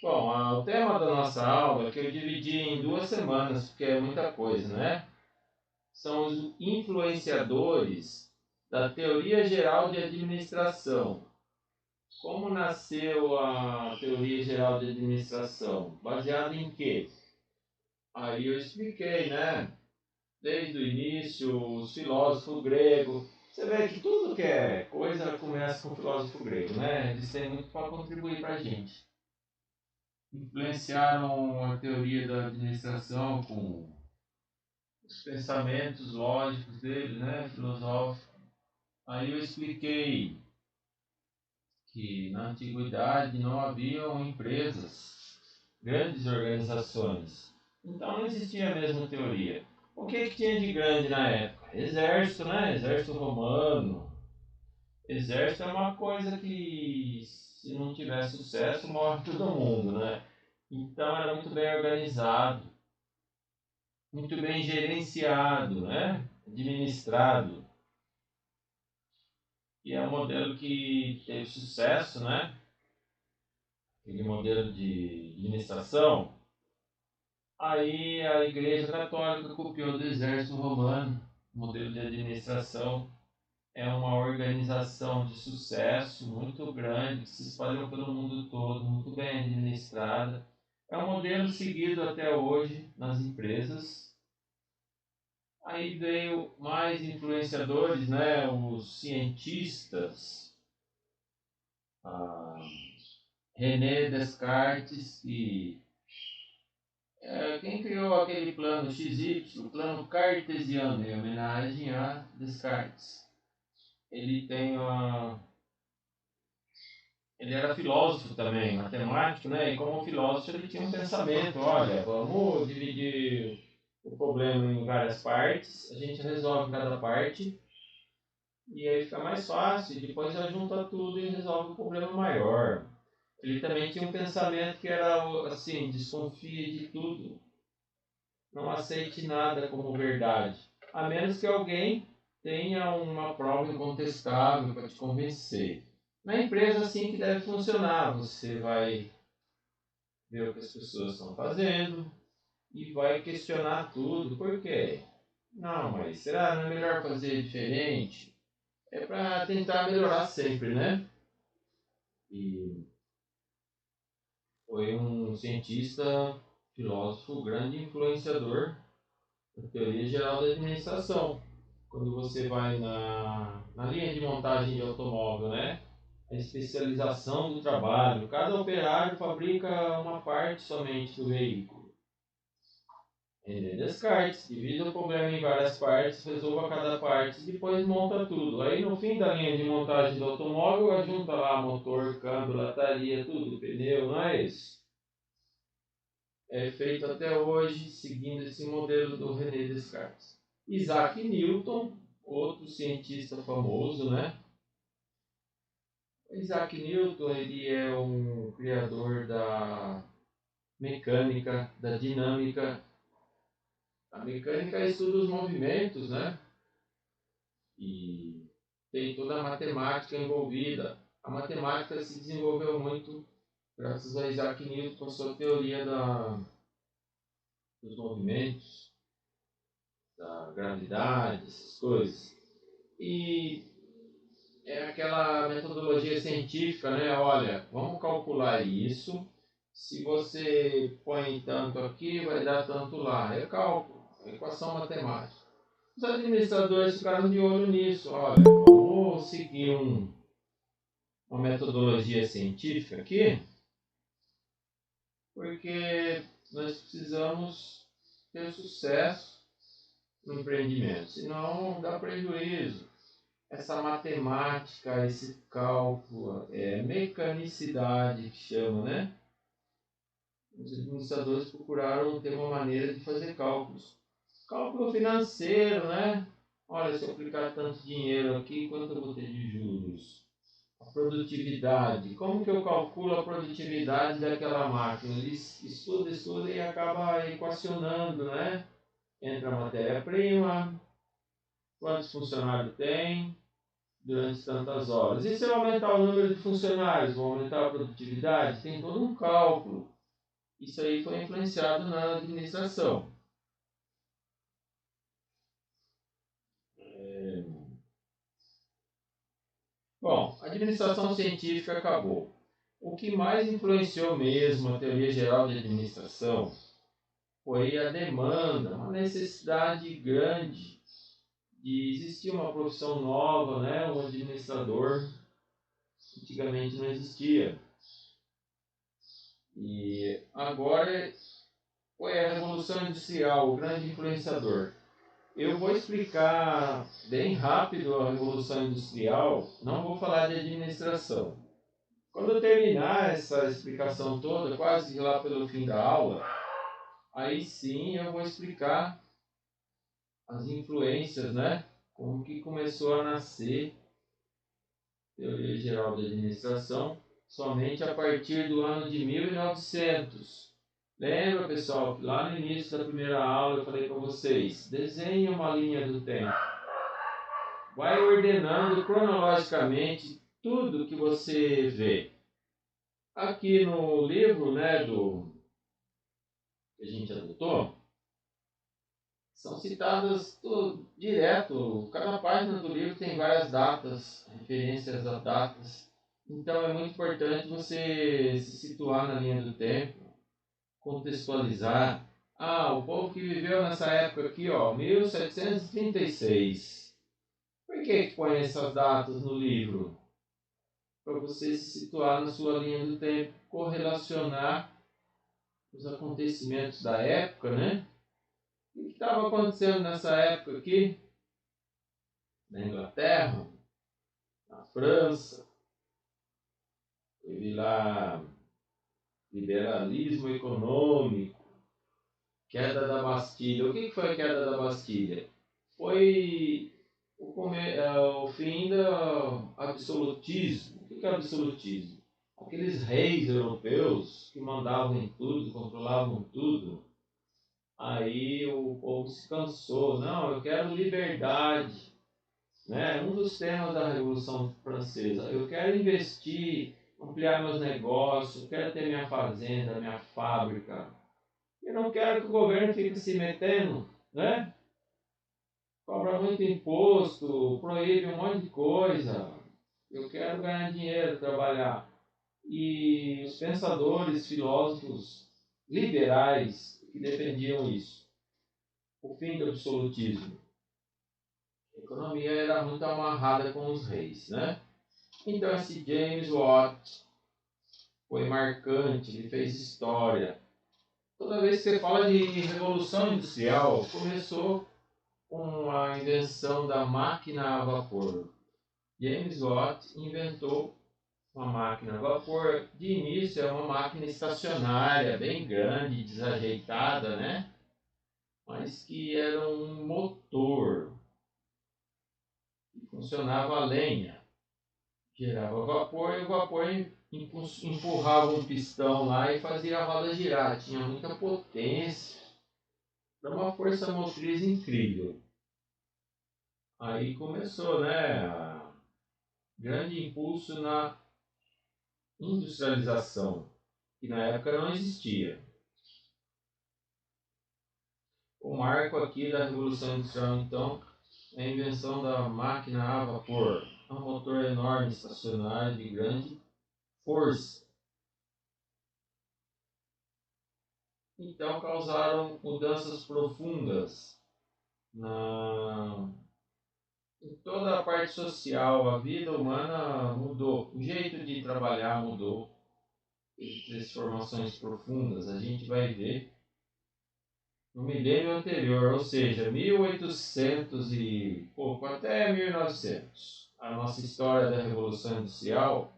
Bom, o tema da nossa aula que eu dividi em 2 semanas, porque é muita coisa, né? São os influenciadores da teoria geral de administração. Como nasceu a teoria geral de administração? Baseado em quê? Aí eu expliquei, né? Desde o início, os filósofos gregos. Você vê que tudo que é coisa começa com o filósofo grego, né? Eles têm muito para contribuir para a gente. Influenciaram a teoria da administração com os pensamentos lógicos dele, né? Filosóficos. Aí eu expliquei que na antiguidade não haviam empresas, grandes organizações. Então não existia a mesma teoria. O que tinha de grande na época? Exército, né? Exército romano. Exército é uma coisa que, se não tiver sucesso, morre todo mundo, né? Então era muito bem organizado, muito bem gerenciado, né? Administrado. E é um modelo que teve sucesso, né? Aquele modelo de administração. Aí a Igreja Católica copiou do Exército Romano, modelo de administração. É uma organização de sucesso muito grande, que se espalhou pelo mundo todo, muito bem administrada. É um modelo seguido até hoje nas empresas. Aí veio mais influenciadores, né? Os cientistas, René Descartes, que quem criou aquele plano XY, o plano cartesiano, em homenagem a Descartes. Ele tem ele era filósofo também, matemático, né? E como filósofo ele tinha um pensamento, olha, vamos dividir o problema em várias partes, a gente resolve cada parte e aí fica mais fácil, e depois já junta tudo e resolve o problema maior. Ele também tinha um pensamento que era assim, desconfie de tudo, não aceite nada como verdade, a menos que alguém tenha uma prova incontestável para te convencer. Na empresa, assim que deve funcionar, você vai ver o que as pessoas estão fazendo e vai questionar tudo. Por quê? Não, mas será não é melhor fazer diferente? É para tentar melhorar sempre, né? E foi um cientista, filósofo, grande influenciador da teoria geral da administração. Quando você vai na linha de montagem de automóvel, né? A especialização do trabalho. Cada operário fabrica uma parte somente do veículo. René Descartes, divida o problema em várias partes, resolva cada parte e depois monta tudo. Aí no fim da linha de montagem do automóvel, junta lá motor, câmbio, lataria, tudo, pneu, não é isso? É feito até hoje seguindo esse modelo do René Descartes. Isaac Newton, outro cientista famoso, né? Isaac Newton, ele é um criador da mecânica, da dinâmica. A mecânica estuda os movimentos, né? E tem toda a matemática envolvida. A matemática se desenvolveu muito graças a Isaac Newton com sua teoria dos movimentos, da gravidade, essas coisas. E é aquela metodologia científica, né? Olha, vamos calcular isso. Se você põe tanto aqui, vai dar tanto lá. É cálculo, é equação matemática. Os administradores ficaram de olho nisso. Olha, vamos seguir uma metodologia científica aqui, porque nós precisamos ter sucesso no empreendimento, senão dá prejuízo. Essa matemática, esse cálculo, mecanicidade que chama, né? Os administradores procuraram ter uma maneira de fazer cálculos. Cálculo financeiro, né? Olha, se eu aplicar tanto dinheiro aqui, quanto eu vou ter de juros? A produtividade. Como que eu calculo a produtividade daquela máquina? Ele estuda e acaba equacionando, né? Entra a matéria-prima, quantos funcionários tem, durante tantas horas. E se eu aumentar o número de funcionários, vou aumentar a produtividade? Tem todo um cálculo. isso aí foi influenciado na administração. Bom, a administração científica acabou. O que mais influenciou mesmo a teoria geral de administração foi a demanda, uma necessidade grande de existir uma profissão nova, né? Um administrador. Antigamente não existia. E agora foi a Revolução Industrial, o grande influenciador. Eu vou explicar bem rápido a Revolução Industrial, não vou falar de administração. Quando eu terminar essa explicação toda, quase lá pelo fim da aula, aí sim eu vou explicar as influências, né? Como que começou a nascer a Teoria Geral de Administração, somente a partir do ano de 1900. Lembra, pessoal, que lá no início da primeira aula eu falei para vocês, desenhe uma linha do tempo. Vai ordenando cronologicamente tudo que você vê. Aqui no livro, né, que a gente adotou, são citadas tudo direto. Cada página do livro tem várias datas, referências a datas. Então é muito importante você se situar na linha do tempo, contextualizar. Ah, o povo que viveu nessa época aqui, ó, 1736. Por que põe essas datas no livro? Para você se situar na sua linha do tempo, correlacionar os acontecimentos da época, né? O que estava acontecendo nessa época aqui? Na Inglaterra, na França, teve lá liberalismo econômico, queda da Bastilha. O que foi a queda da Bastilha? Foi o fim do absolutismo. O que é absolutismo? Aqueles reis europeus que mandavam em tudo, controlavam tudo. Aí o povo se cansou. Não, eu quero liberdade. Né? Um dos temas da Revolução Francesa. Eu quero investir, ampliar meus negócios, eu quero ter minha fazenda, minha fábrica. Eu não quero que o governo fique se metendo, né? Cobra muito imposto, proíbe um monte de coisa. Eu quero ganhar dinheiro, trabalhar. E os pensadores, filósofos liberais que defendiam isso. O fim do absolutismo. A economia era muito amarrada com os reis, né? Então esse James Watt foi marcante, ele fez história. Toda vez que você fala de Revolução Industrial, começou com a invenção da máquina a vapor. James Watt inventou uma máquina a vapor. De início é uma máquina estacionária, bem grande, desajeitada, né? Mas que era um motor que funcionava a lenha. Gerava vapor e o vapor empurrava um pistão lá e fazia a roda girar. Tinha muita potência, era uma força motriz incrível. Aí começou, né, grande impulso na industrialização, que na época não existia. O marco aqui da Revolução Industrial, então, é a invenção da máquina a vapor, um motor enorme estacionário de grande força. Então causaram mudanças profundas em toda a parte social. A vida humana mudou, o jeito de trabalhar mudou, teve transformações profundas. A gente vai ver no milênio anterior, ou seja, 1800 e pouco até 1900. A nossa história da Revolução Industrial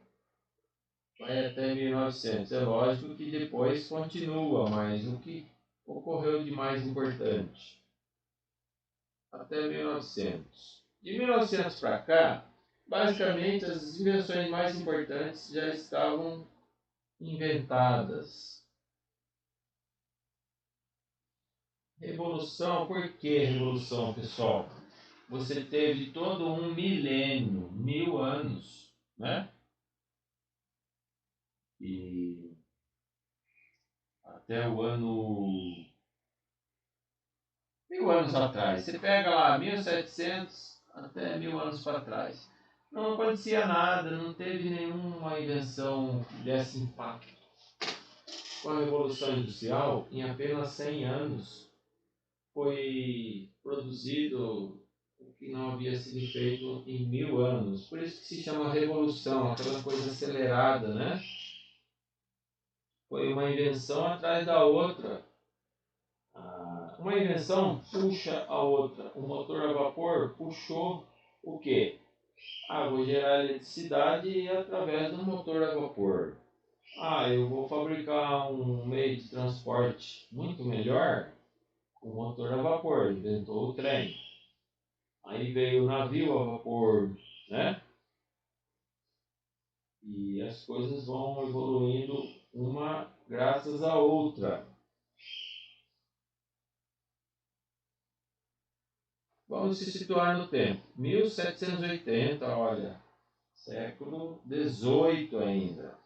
vai até 1900. É lógico que depois continua, mas o que ocorreu de mais importante? Até 1900. De 1900 para cá, basicamente as invenções mais importantes já estavam inventadas. Revolução, por que revolução, pessoal? Você teve todo um milênio, 1000 anos, né? E até o ano... 1000 anos atrás. Você pega lá 1700 até 1000 anos para trás. Não acontecia nada, não teve nenhuma invenção que desse impacto. Com a Revolução Industrial, em apenas 100 anos, foi produzido o que não havia sido feito em 1000 anos. Por isso que se chama revolução, aquela coisa acelerada, né? Foi uma invenção atrás da outra. Uma invenção puxa a outra. O motor a vapor puxou o quê? Vou gerar eletricidade através do motor a vapor. Eu vou fabricar um meio de transporte muito melhor com motor a vapor. Inventou o trem. Aí veio o navio a vapor, né? E as coisas vão evoluindo uma graças à outra. Vamos se situar no tempo. 1780, olha, século XVIII ainda.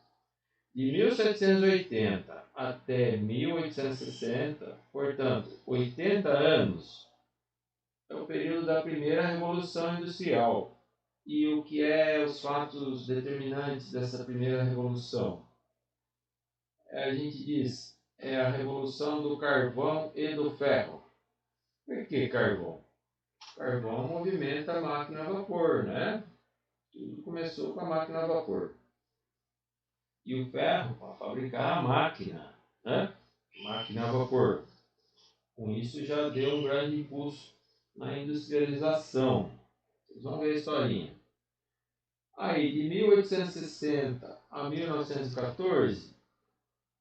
De 1780 até 1860, portanto, 80 anos, é o período da primeira Revolução Industrial. E o que é os fatos determinantes dessa primeira revolução? A gente diz, é a revolução do carvão e do ferro. Por que carvão? Carvão movimenta a máquina a vapor, né? Tudo começou com a máquina a vapor. E o ferro para fabricar a máquina, né? Máquina a vapor. Com isso já deu um grande impulso na industrialização. Vocês vão ver a historinha. Aí, de 1860 a 1914,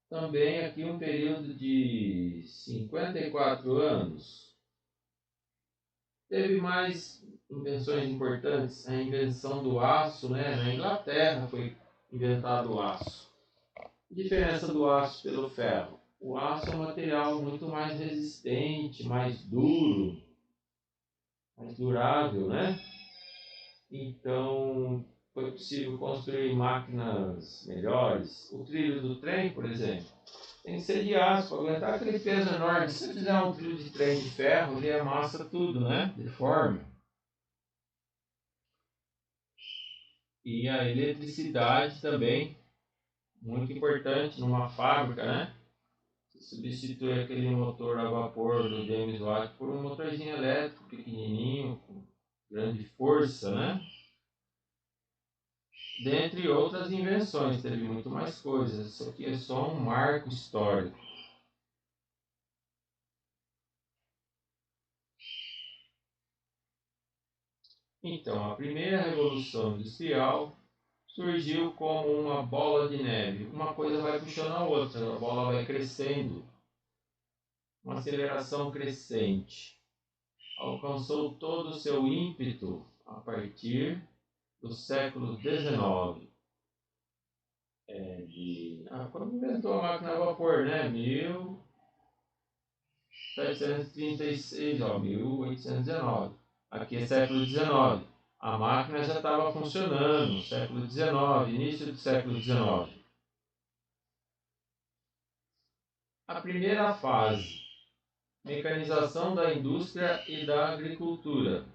também aqui um período de 54 anos. Teve mais invenções importantes. A invenção do aço, né? Na Inglaterra foi inventado o aço. A diferença do aço pelo ferro. O aço é um material muito mais resistente, mais duro, mais durável, né? Então, foi possível construir máquinas melhores. O trilho do trem, por exemplo, tem que ser de aço para aguentar aquele peso enorme. Se você fizer um trilho de trem de ferro, ele amassa tudo, né? Deforma. E a eletricidade também, muito importante numa fábrica, né? Você substitui aquele motor a vapor do James Watt por um motorzinho elétrico pequenininho, com grande força, né? Dentre outras invenções, teve muito mais coisas. Isso aqui é só um marco histórico. Então, a primeira revolução industrial surgiu como uma bola de neve. Uma coisa vai puxando a outra, a bola vai crescendo. Uma aceleração crescente. Alcançou todo o seu ímpeto a partir do século XIX. Quando inventou a máquina a vapor, né? 1736, 1819. Aqui é século XIX. A máquina já estava funcionando, século XIX, início do século XIX. A primeira fase, mecanização da indústria e da agricultura.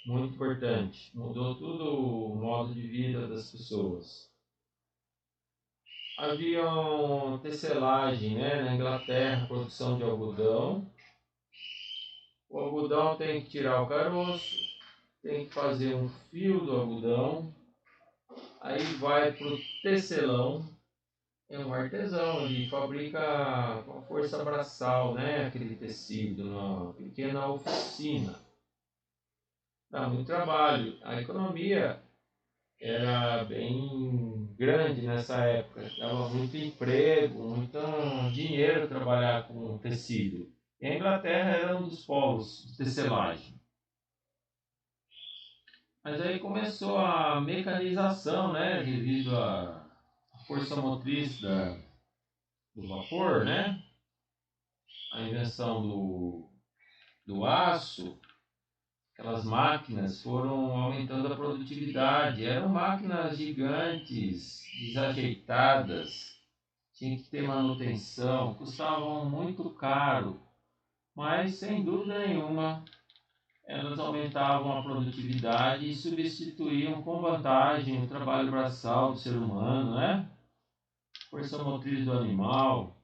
Muito importante, mudou tudo o modo de vida das pessoas. Havia tecelagem, né? Na Inglaterra, produção de algodão. O algodão tem que tirar o caroço, tem que fazer um fio do algodão, aí vai para o tecelão, é um artesão, ele fabrica com força braçal, né? Aquele tecido, numa pequena oficina. Dá muito trabalho. A economia era bem grande nessa época, dava muito emprego, muito dinheiro trabalhar com tecido. E a Inglaterra era um dos polos de tecelagem. Mas aí começou a mecanização, né, devido à força motriz do vapor, né, a invenção do aço. Aquelas máquinas foram aumentando a produtividade. Eram máquinas gigantes, desajeitadas, tinha que ter manutenção, custavam muito caro, mas sem dúvida nenhuma elas aumentavam a produtividade e substituíam com vantagem o trabalho braçal do ser humano, né? Força motriz do animal.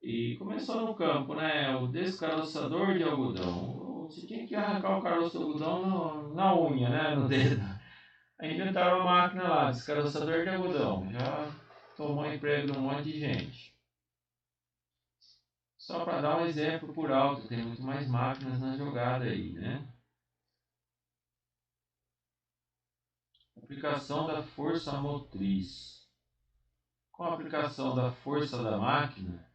E começou no campo, né? O descaroçador de algodão. Você tinha que arrancar o caroço do algodão na unha, né? No dedo. Aí inventaram uma máquina lá, descaroçador de algodão. Já tomou emprego de um monte de gente. Só para dar um exemplo por alto, tem muito mais máquinas na jogada aí, né? Aplicação da força motriz. Com a aplicação da força da máquina,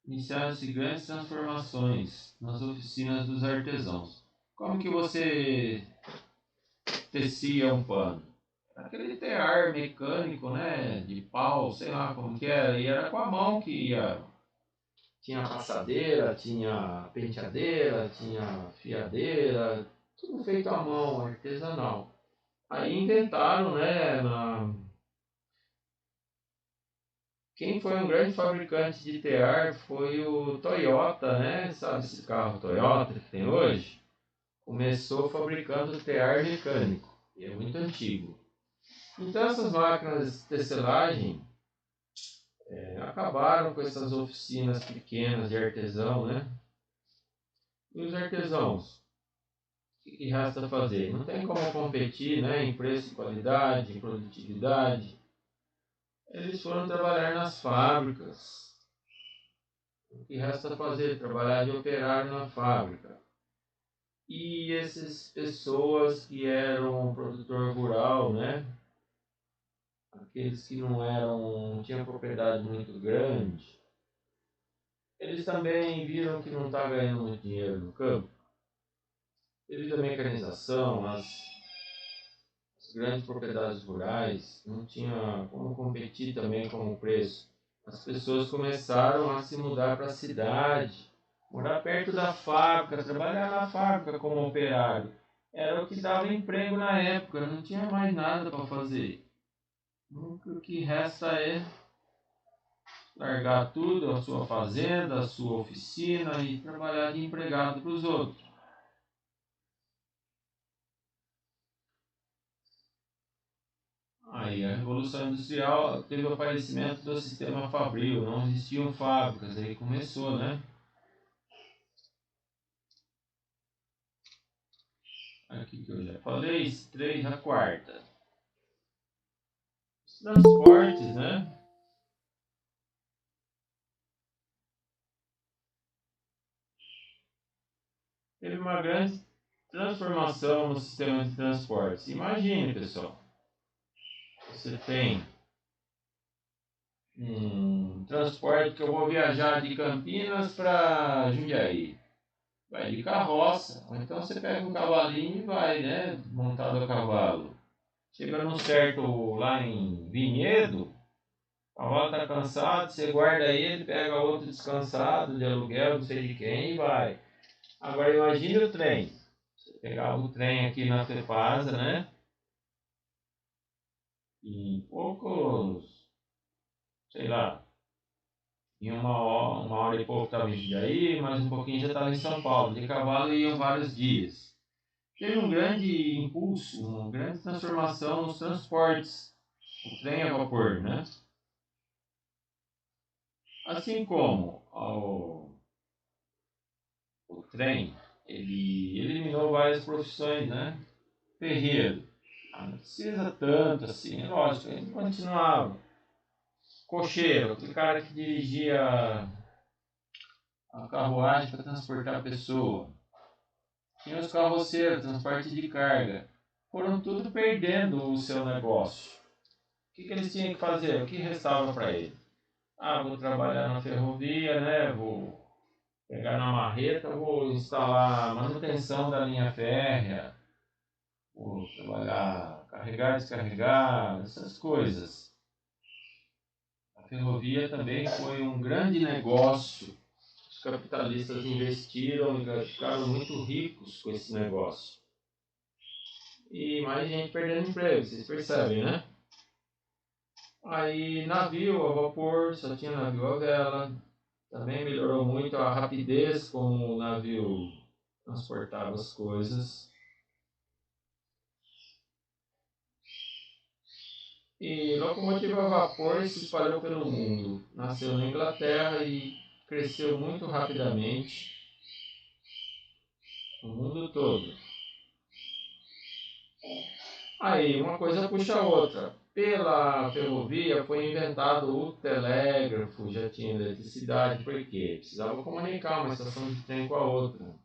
iniciaram-se grandes transformações nas oficinas dos artesãos. Como que você tecia um pano? Aquele tear mecânico, né? De pau, sei lá como que era. E era com a mão que ia. Tinha passadeira, tinha penteadeira, tinha fiadeira, tudo feito à mão, artesanal. Aí inventaram, né? Quem foi um grande fabricante de tear foi o Toyota, né? Sabe esse carro Toyota que tem hoje? Começou fabricando tear mecânico, e é muito antigo. Então essas máquinas de tecelagem acabaram com essas oficinas pequenas de artesão, né? E os artesãos, o que resta fazer? Não tem como competir, né, em preço, qualidade, em produtividade. Eles foram trabalhar nas fábricas. O que resta fazer? Trabalhar de operário na fábrica. E essas pessoas que eram produtor rural, né? Aqueles que não tinham propriedade muito grande, eles também viram que não está ganhando muito dinheiro no campo. Devido à mecanização, as grandes propriedades rurais não tinha como competir também com o preço. As pessoas começaram a se mudar para a cidade, morar perto da fábrica, trabalhar na fábrica como operário. Era o que dava emprego na época, não tinha mais nada para fazer. O que resta é largar tudo, a sua fazenda, a sua oficina e trabalhar de empregado para os outros. Aí a Revolução Industrial teve o aparecimento do sistema fabril, não existiam fábricas, aí começou, né? Aqui que eu já falei, 3 a quarta. Os transportes, né? Teve uma grande transformação no sistema de transportes. Imagine, pessoal, você tem um transporte que eu vou viajar de Campinas para Jundiaí. Vai de carroça, ou então você pega um cavalinho e vai, né? Montado a cavalo. Chega no certo lá em Vinhedo, o cavalo está cansado, você guarda ele, pega outro descansado de aluguel, não sei de quem, e vai. Agora imagine o trem. Você pegava o trem aqui na Fepasa, né? Em poucos, sei lá, em uma hora e pouco estava em Jundiaí, mais um pouquinho já estava em São Paulo. De cavalo iam vários dias. Teve um grande impulso, uma grande transformação nos transportes, o trem a vapor, né? Assim como o trem, ele eliminou várias profissões, né? Ferreiro, não precisa tanto assim, lógico, ele continuava. Cocheiro, aquele cara que dirigia a carruagem para transportar a pessoa. Tinha os carroceiros, transporte de carga. Foram tudo perdendo o seu negócio. O que eles tinham que fazer? O que restava para eles? Ah, vou trabalhar na ferrovia, né? Vou pegar na marreta, vou instalar a manutenção da linha férrea, vou trabalhar, carregar, descarregar, essas coisas. A ferrovia também foi um grande negócio. Os capitalistas investiram e ficaram muito ricos com esse negócio. E mais gente perdendo emprego, vocês percebem, né? Aí navio a vapor, só tinha navio a vela. Também melhorou muito a rapidez como o navio transportava as coisas. E locomotiva a vapor se espalhou pelo mundo. Nasceu na Inglaterra e cresceu muito rapidamente no mundo todo. Aí uma coisa puxa a outra. Pela ferrovia foi inventado o telégrafo, já tinha eletricidade, porque precisava comunicar uma estação de trem com a outra.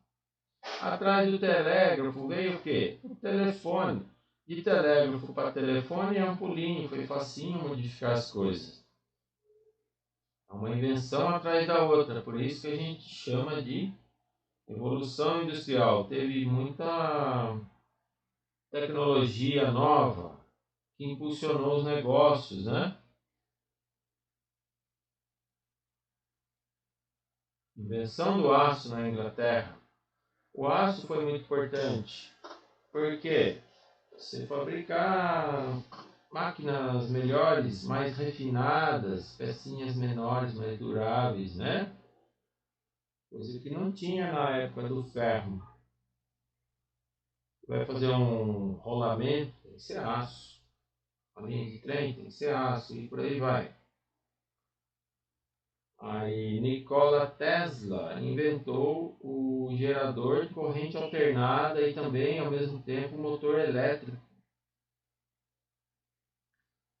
Atrás do telégrafo veio o quê? O telefone. De telégrafo para telefone é um pulinho, foi facinho modificar as coisas. É uma invenção atrás da outra, por isso que a gente chama de evolução industrial. Teve muita tecnologia nova que impulsionou os negócios, né? Invenção do aço na Inglaterra. O aço foi muito importante. Por quê? Você fabricar máquinas melhores, mais refinadas, pecinhas menores, mais duráveis, né? Coisa que não tinha na época do ferro. Vai fazer um rolamento, tem que ser aço. Uma linha de trem tem que ser aço e por aí vai. Aí Nikola Tesla inventou o gerador de corrente alternada e também, ao mesmo tempo, o motor elétrico.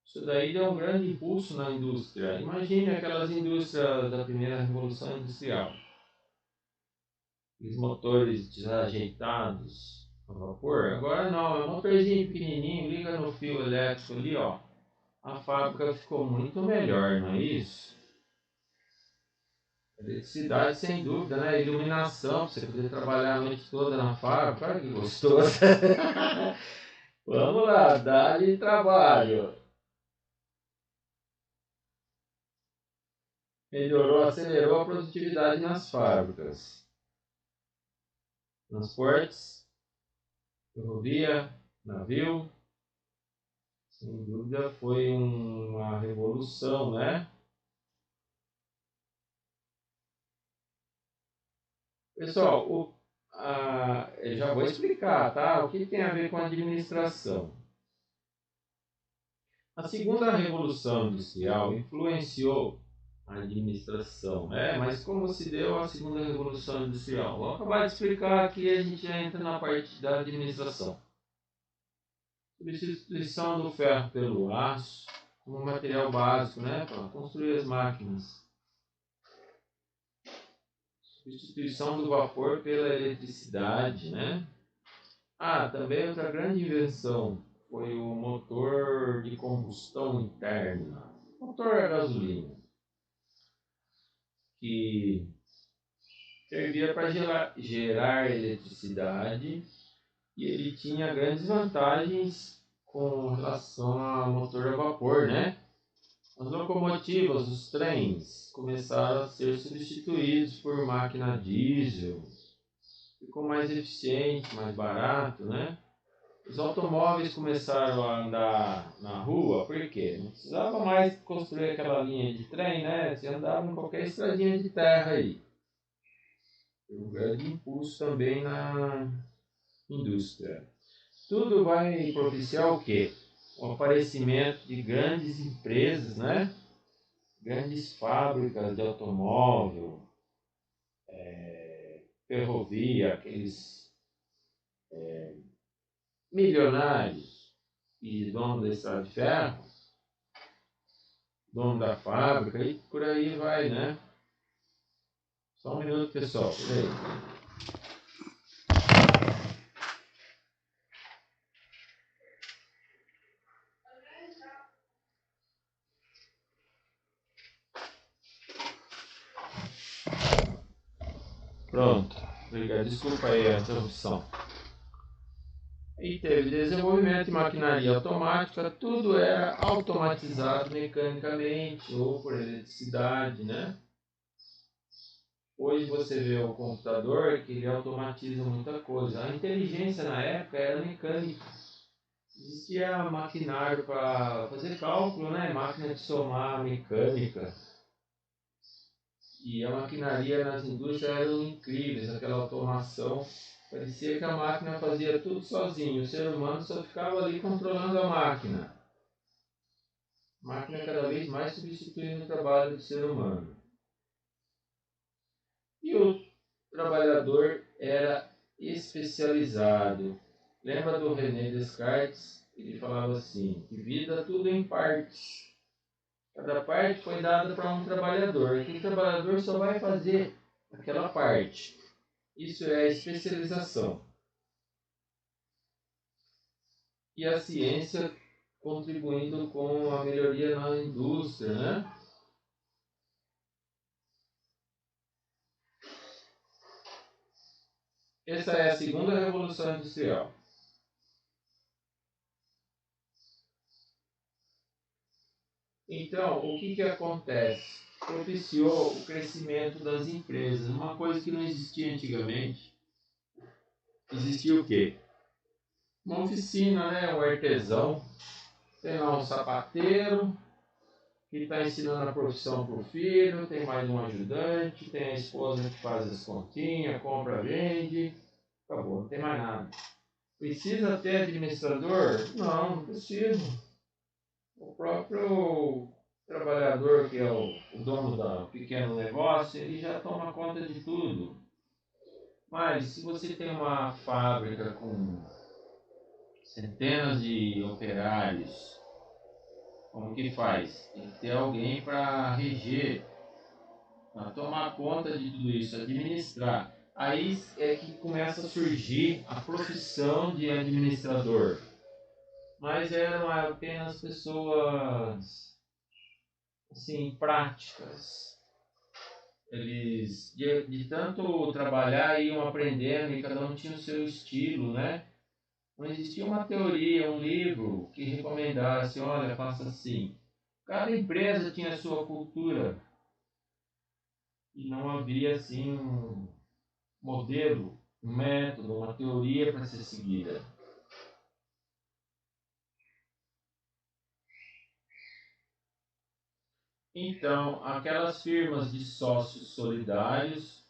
Isso daí deu um grande impulso na indústria. Imagine aquelas indústrias da primeira revolução industrial. Os motores desajeitados a vapor. Agora não, é um motorzinho pequenininho, liga no fio elétrico ali, ó. A fábrica ficou muito melhor, não é isso? Eletricidade, sem dúvida, né? Iluminação, pra você poder trabalhar a noite toda na fábrica. Olha que gostoso. Vamos lá, dá-lhe trabalho. Melhorou, acelerou a produtividade nas fábricas. Transportes, ferrovia, navio, sem dúvida foi uma revolução, né? Pessoal, eu já vou explicar, tá? O que tem a ver com administração. A segunda revolução industrial influenciou a administração, né? Mas como se deu a segunda revolução industrial? Vou acabar de explicar aqui e a gente já entra na parte da administração. Substituição do ferro pelo aço como material básico, né? Para construir as máquinas. Substituição do vapor pela eletricidade, né? Também outra grande invenção foi o motor de combustão interna, motor a gasolina, que servia para gerar eletricidade e ele tinha grandes vantagens com relação ao motor a vapor, né? As locomotivas, os trens, começaram a ser substituídos por máquina a diesel, ficou mais eficiente, mais barato, né? Os automóveis começaram a andar na rua, por quê? Não precisava mais construir aquela linha de trem, né? Você andava em qualquer estradinha de terra aí. Um grande impulso também na indústria. Tudo vai propiciar o quê? O aparecimento de grandes empresas, né? Grandes fábricas de automóvel, ferrovia, aqueles milionários e donos da estrada de ferro, dono da fábrica e por aí vai, né? Só um minuto, pessoal. Peraí. Pronto. Obrigado. Desculpa aí a interrupção. E teve desenvolvimento de maquinaria automática, tudo era automatizado mecanicamente ou por eletricidade, né? Hoje você vê o computador que ele automatiza muita coisa. A inteligência na época era mecânica. Existia maquinário para fazer cálculo, né? Máquina de somar mecânica. E a maquinaria nas indústrias eram incríveis, aquela automação. Parecia que a máquina fazia tudo sozinho, o ser humano só ficava ali controlando a máquina. A máquina cada vez mais substituindo o trabalho do ser humano. E o trabalhador era especializado. Lembra do René Descartes? Ele falava assim, que vida tudo em partes. Cada parte foi dada para um trabalhador. Aquele trabalhador só vai fazer aquela parte. Isso é a especialização. E a ciência contribuindo com a melhoria na indústria, né? Essa é a segunda revolução industrial. Então, o que acontece? Propiciou o crescimento das empresas. Uma coisa que não existia antigamente. Existia o quê? Uma oficina, né? Um artesão. Tem lá um sapateiro que está ensinando a profissão para o filho. Tem mais um ajudante. Tem a esposa que faz as continhas, compra, vende. Acabou, não tem mais nada. Precisa ter administrador? Não, não precisa. O próprio trabalhador, que é o dono do pequeno negócio, ele já toma conta de tudo. Mas se você tem uma fábrica com centenas de operários, como que faz? Tem que ter alguém para reger, para tomar conta de tudo isso, administrar. Aí é que começa a surgir a profissão de administrador. Mas eram apenas pessoas assim, práticas. Eles, de tanto trabalhar, iam aprendendo e cada um tinha o seu estilo, né? Não existia uma teoria, um livro que recomendasse, olha, faça assim. Cada empresa tinha a sua cultura e não havia, assim, um modelo, um método, uma teoria para ser seguida. Então, aquelas firmas de sócios solidários,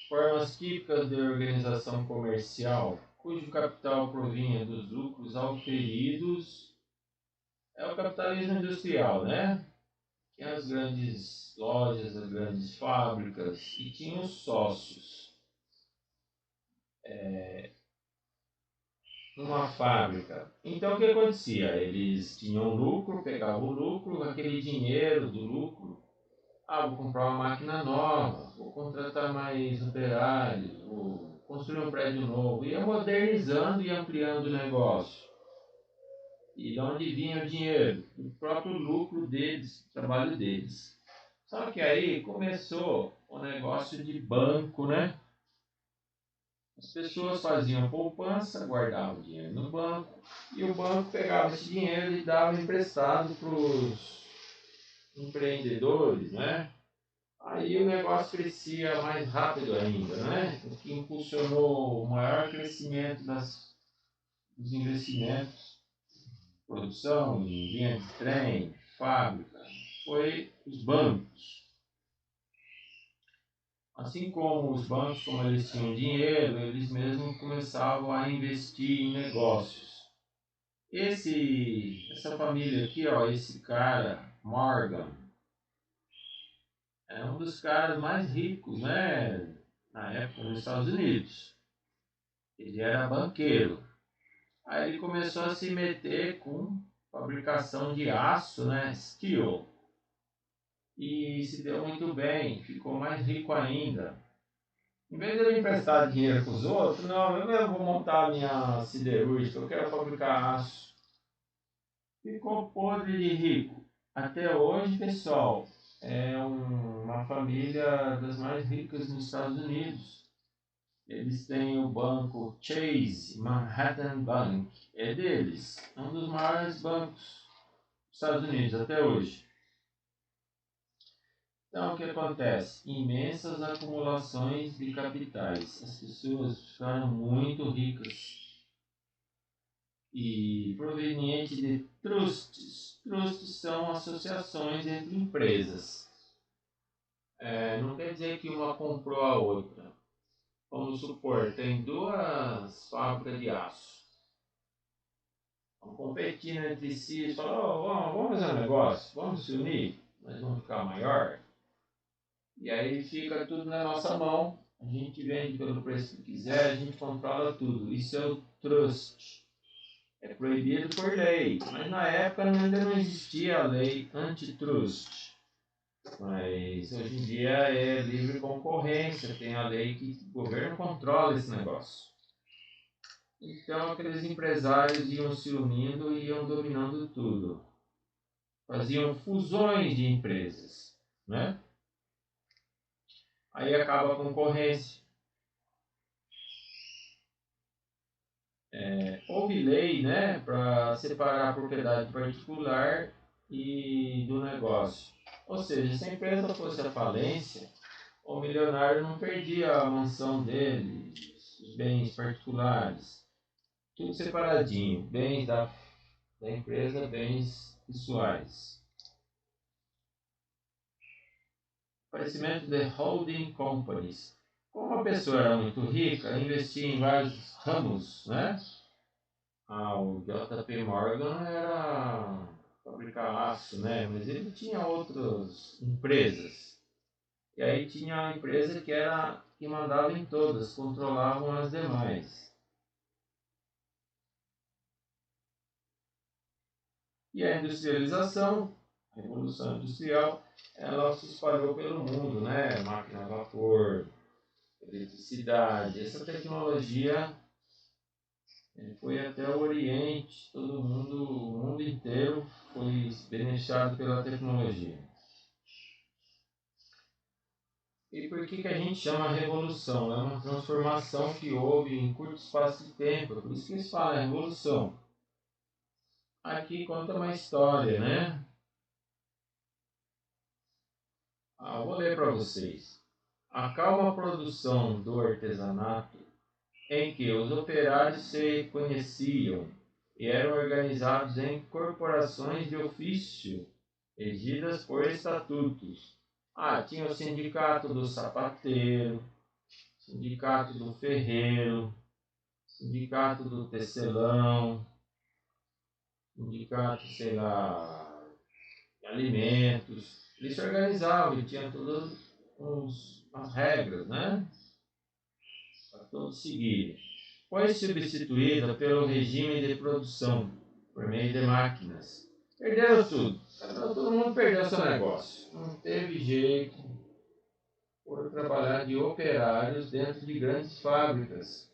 formas típicas de organização comercial, cujo capital provinha dos lucros auferidos, é o capitalismo industrial, né? Tinha as grandes lojas, as grandes fábricas e tinha os sócios. Uma fábrica. Então o que acontecia? Eles tinham lucro, pegavam o lucro, aquele dinheiro do lucro. Ah, vou comprar uma máquina nova, vou contratar mais operários, vou construir um prédio novo. Ia modernizando e ampliando o negócio. E de onde vinha o dinheiro? Do próprio lucro deles, do trabalho deles. Só que aí começou o negócio de banco, né? As pessoas faziam poupança, guardavam dinheiro no banco, e o banco pegava esse dinheiro e dava emprestado para os empreendedores, né? Aí o negócio crescia mais rápido ainda, né? O que impulsionou o maior crescimento dos investimentos, produção, em linha de trem, fábrica, foi os bancos. Assim como os bancos, como eles tinham dinheiro, eles mesmos começavam a investir em negócios. Essa família aqui, ó, esse cara, Morgan, é um dos caras mais ricos, né, na época nos Estados Unidos. Ele era banqueiro. Aí ele começou a se meter com fabricação de aço, né, steel, e se deu muito bem, ficou mais rico ainda. Em vez de ele emprestar dinheiro para os outros, não, eu mesmo vou montar a minha siderúrgica, eu quero fabricar aço. Ficou podre de rico. Até hoje, pessoal, é uma família das mais ricas nos Estados Unidos. Eles têm o banco Chase, Manhattan Bank, é deles, é um dos maiores bancos dos Estados Unidos até hoje. Então, o que acontece? Imensas acumulações de capitais. As pessoas ficaram muito ricas. e proveniente de trusts. Trusts são associações entre empresas. Não quer dizer que uma comprou a outra. Vamos supor, tem duas fábricas de aço. Estão competindo entre si e falam, vamos fazer um negócio, vamos se unir, nós vamos ficar maior. E aí fica tudo na nossa mão, a gente vende pelo preço que quiser, a gente controla tudo. Isso é o trust. É proibido por lei, mas na época ainda não existia a lei antitrust. Mas hoje em dia é livre concorrência, tem a lei que o governo controla esse negócio. Então aqueles empresários iam se unindo e iam dominando tudo. Faziam fusões de empresas, né? Aí acaba a concorrência. Houve lei, né, para separar a propriedade particular e do negócio. Ou seja, se a empresa fosse à falência, o milionário não perdia a mansão dele, os bens particulares, tudo separadinho, bens da empresa, bens pessoais. Aparecimento de holding companies. Como a pessoa era muito rica, investia em vários ramos, né? O JP Morgan era fabricar aço, né? Mas ele tinha outras empresas. E aí tinha a empresa que mandava em todas, controlavam as demais. E a industrialização, a revolução industrial, ela se espalhou pelo mundo, né? Máquina a vapor, eletricidade, essa tecnologia foi até o Oriente, todo mundo, o mundo inteiro foi beneficiado pela tecnologia. E por que a gente chama revolução? É uma transformação que houve em curto espaço de tempo, por isso que eles falam revolução. Aqui conta uma história, né? Vou ler para vocês. A calma produção do artesanato, em que os operários se conheciam e eram organizados em corporações de ofício, regidas por estatutos. Tinha o sindicato do sapateiro, sindicato do ferreiro, sindicato do tecelão, sindicato, sei lá, de alimentos. Eles se organizavam e tinham todas as regras, né? Para todos seguirem. Foi substituída pelo regime de produção, por meio de máquinas. Perderam tudo. Todo mundo perdeu seu negócio. Não teve jeito por trabalhar de operários dentro de grandes fábricas.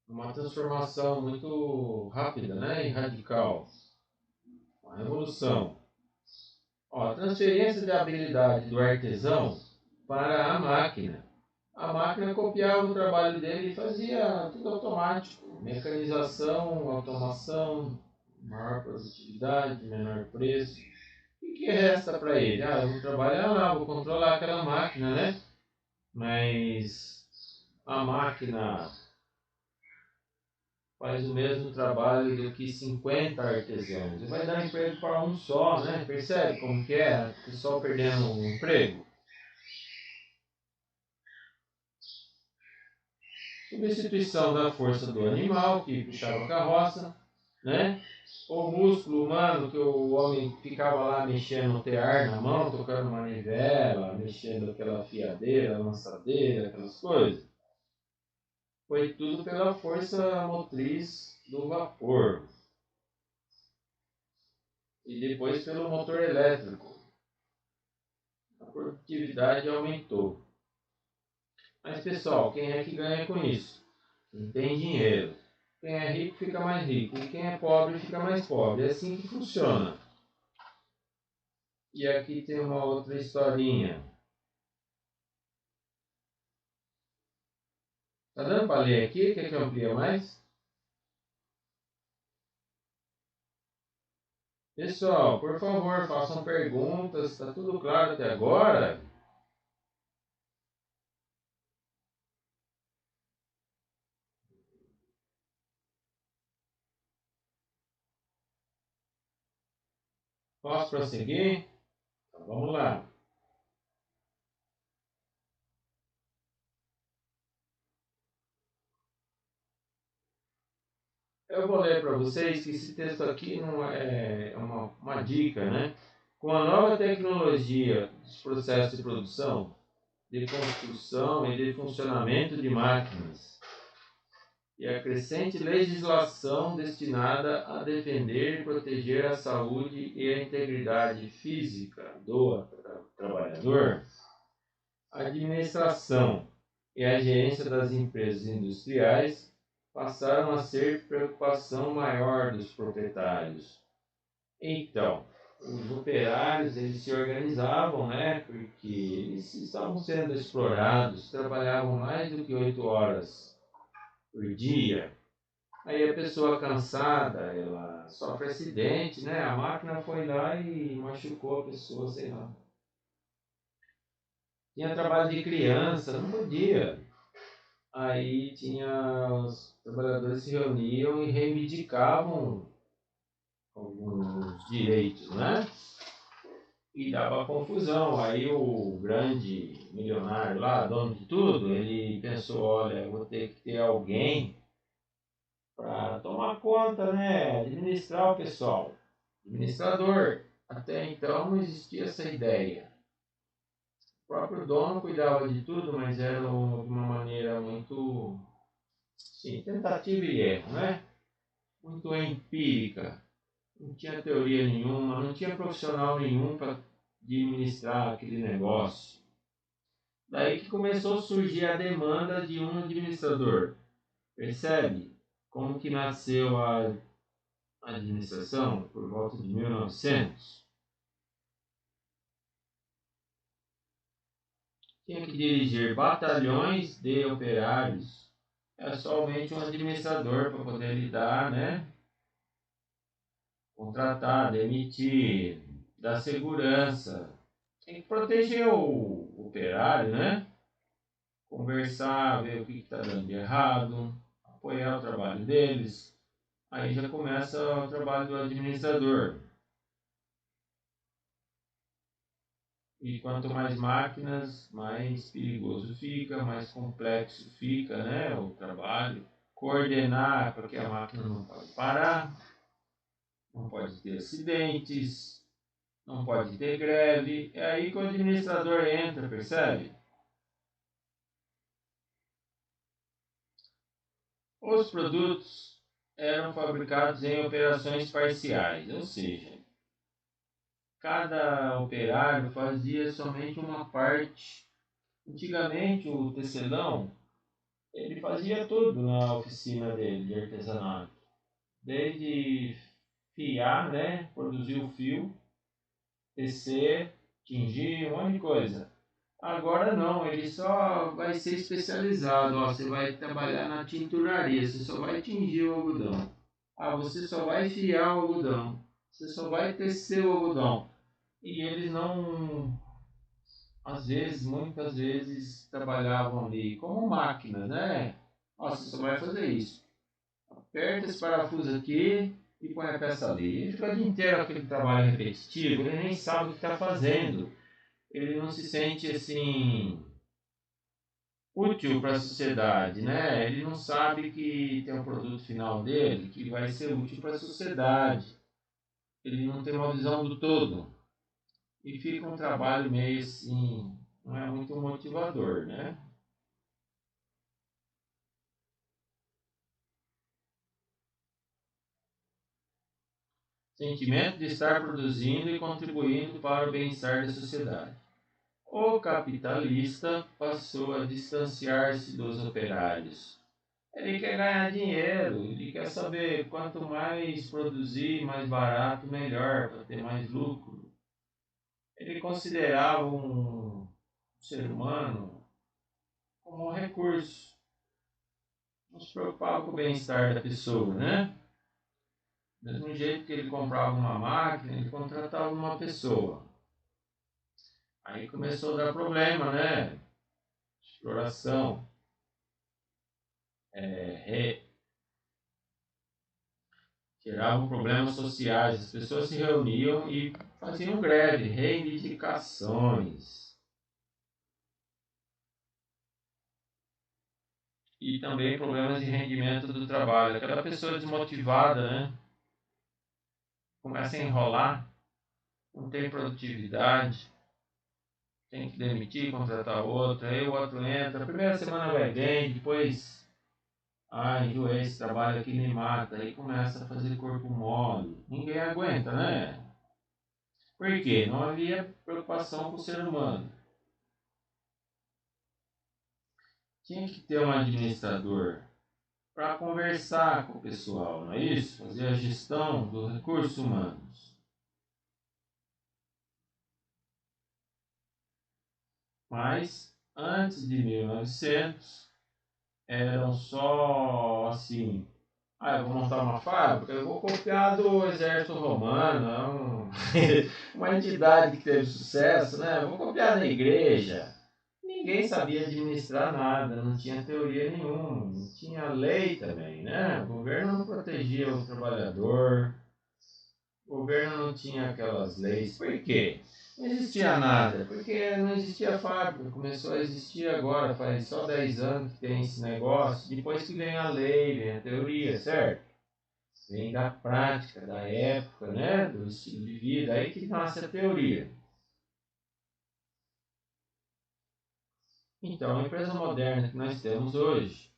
Uma transformação muito rápida, né? E radical. Uma revolução. A transferência de habilidade do artesão para a máquina. A máquina copiava o trabalho dele e fazia tudo automático. Mecanização, automação, maior produtividade, menor preço. E o que resta para ele? Eu vou trabalhar lá, vou controlar aquela máquina, né? Mas a máquina faz o mesmo trabalho do que 50 artesãos. E vai dar emprego para um só, né? Percebe como que é? O pessoal perdendo um emprego. Substituição da força do animal, que puxava a carroça, né? O músculo humano, que o homem ficava lá mexendo o tear na mão, tocando manivela, mexendo aquela fiadeira, lançadeira, aquelas coisas. Foi tudo pela força motriz do vapor. E depois pelo motor elétrico. A produtividade aumentou. Mas pessoal, quem é que ganha com isso? Quem tem dinheiro. Quem é rico fica mais rico. E quem é pobre fica mais pobre. É assim que funciona. E aqui tem uma outra historinha. Tá dando para ler aqui? Quer que eu amplie mais? Pessoal, por favor, façam perguntas. Está tudo claro até agora? Posso prosseguir? Então, vamos lá. Eu vou ler para vocês que esse texto aqui não é uma dica, né? Com a nova tecnologia dos processos de produção, de construção e de funcionamento de máquinas, e a crescente legislação destinada a defender e proteger a saúde e a integridade física do trabalhador, a administração e a gerência das empresas industriais passaram a ser preocupação maior dos proprietários. Então, os operários eles se organizavam, né, porque eles estavam sendo explorados, trabalhavam mais do que 8 horas por dia. Aí a pessoa cansada, ela sofre acidente, né? A máquina foi lá e machucou a pessoa, sei lá. Tinha trabalho de criança, não podia. Aí tinha os trabalhadores se reuniam e reivindicavam alguns direitos, né? E dava confusão. Aí o grande milionário lá, dono de tudo, ele pensou, olha, eu vou ter que ter alguém para tomar conta, né? Administrar o pessoal. Administrador. Até então não existia essa ideia. O próprio dono cuidava de tudo, mas era de uma maneira muito, sim, tentativa e erro, né? Muito empírica. Não tinha teoria nenhuma, não tinha profissional nenhum para administrar aquele negócio. Daí que começou a surgir a demanda de um administrador. Percebe como que nasceu a administração por volta de 1900? Tinha que dirigir batalhões de operários. É somente um administrador para poder lidar, né? Contratar, demitir, dar segurança. Tem que proteger o operário, né? Conversar, ver o que está dando de errado, apoiar o trabalho deles. Aí já começa o trabalho do administrador. E quanto mais máquinas, mais perigoso fica, mais complexo fica, né, o trabalho. Coordenar, porque a máquina não pode parar, não pode ter acidentes, não pode ter greve. É aí que o administrador entra, percebe? Os produtos eram fabricados em operações parciais, ou seja, cada operário fazia somente uma parte. Antigamente, o tecelão ele fazia tudo na oficina dele de artesanato, desde fiar, né, produzir o fio, tecer, tingir, um monte de coisa. Agora não, ele só vai ser especializado. Ó, você vai trabalhar na tinturaria, você só vai tingir o algodão. Ah, você só vai fiar o algodão. Você só vai tecer o algodão. E eles não, às vezes, muitas vezes, trabalhavam ali como máquinas, né? Ó, você só vai fazer isso. Aperta esse parafuso aqui e põe a peça ali. Ele fica o dia inteiro aquele trabalho repetitivo, ele nem sabe o que está fazendo. Ele não se sente assim útil para a sociedade, né? Ele não sabe que tem um produto final dele que vai ser útil para a sociedade. Ele não tem uma visão do todo. E fica um trabalho meio assim, não é muito motivador, né? Sentimento de estar produzindo e contribuindo para o bem-estar da sociedade. O capitalista passou a distanciar-se dos operários. Ele quer ganhar dinheiro, ele quer saber quanto mais produzir, mais barato, melhor, para ter mais lucro. Ele considerava um ser humano como um recurso. Não se preocupava com o bem-estar da pessoa, né? Do mesmo jeito que ele comprava uma máquina, ele contratava uma pessoa. Aí começou a dar problema, né? Exploração, é, geravam problemas sociais. As pessoas se reuniam e faziam greve, reivindicações. E também problemas de rendimento do trabalho. Aquela pessoa desmotivada, né? Começa a enrolar, não tem produtividade, tem que demitir, contratar outro, aí o outro entra, a primeira semana vai bem, depois, enjoei, esse trabalho aqui me mata, aí começa a fazer corpo mole. Ninguém aguenta, né? Por quê? Não havia preocupação com o ser humano. Tinha que ter um administrador para conversar com o pessoal, não é isso? Fazer a gestão dos recursos humanos. Mas, antes de 1900, eram só assim, eu vou montar uma fábrica, eu vou copiar do exército romano, uma entidade que teve sucesso, né? Eu vou copiar da igreja. Ninguém sabia administrar nada, não tinha teoria nenhuma, não tinha lei também, né? O governo não protegia o trabalhador, o governo não tinha aquelas leis. Por quê? Não existia nada, porque não existia fábrica, começou a existir agora, faz só 10 anos que tem esse negócio, depois que vem a lei, vem a teoria, certo? Vem da prática, da época, né? Do estilo de vida, aí que nasce a teoria. Então, a empresa moderna que nós temos hoje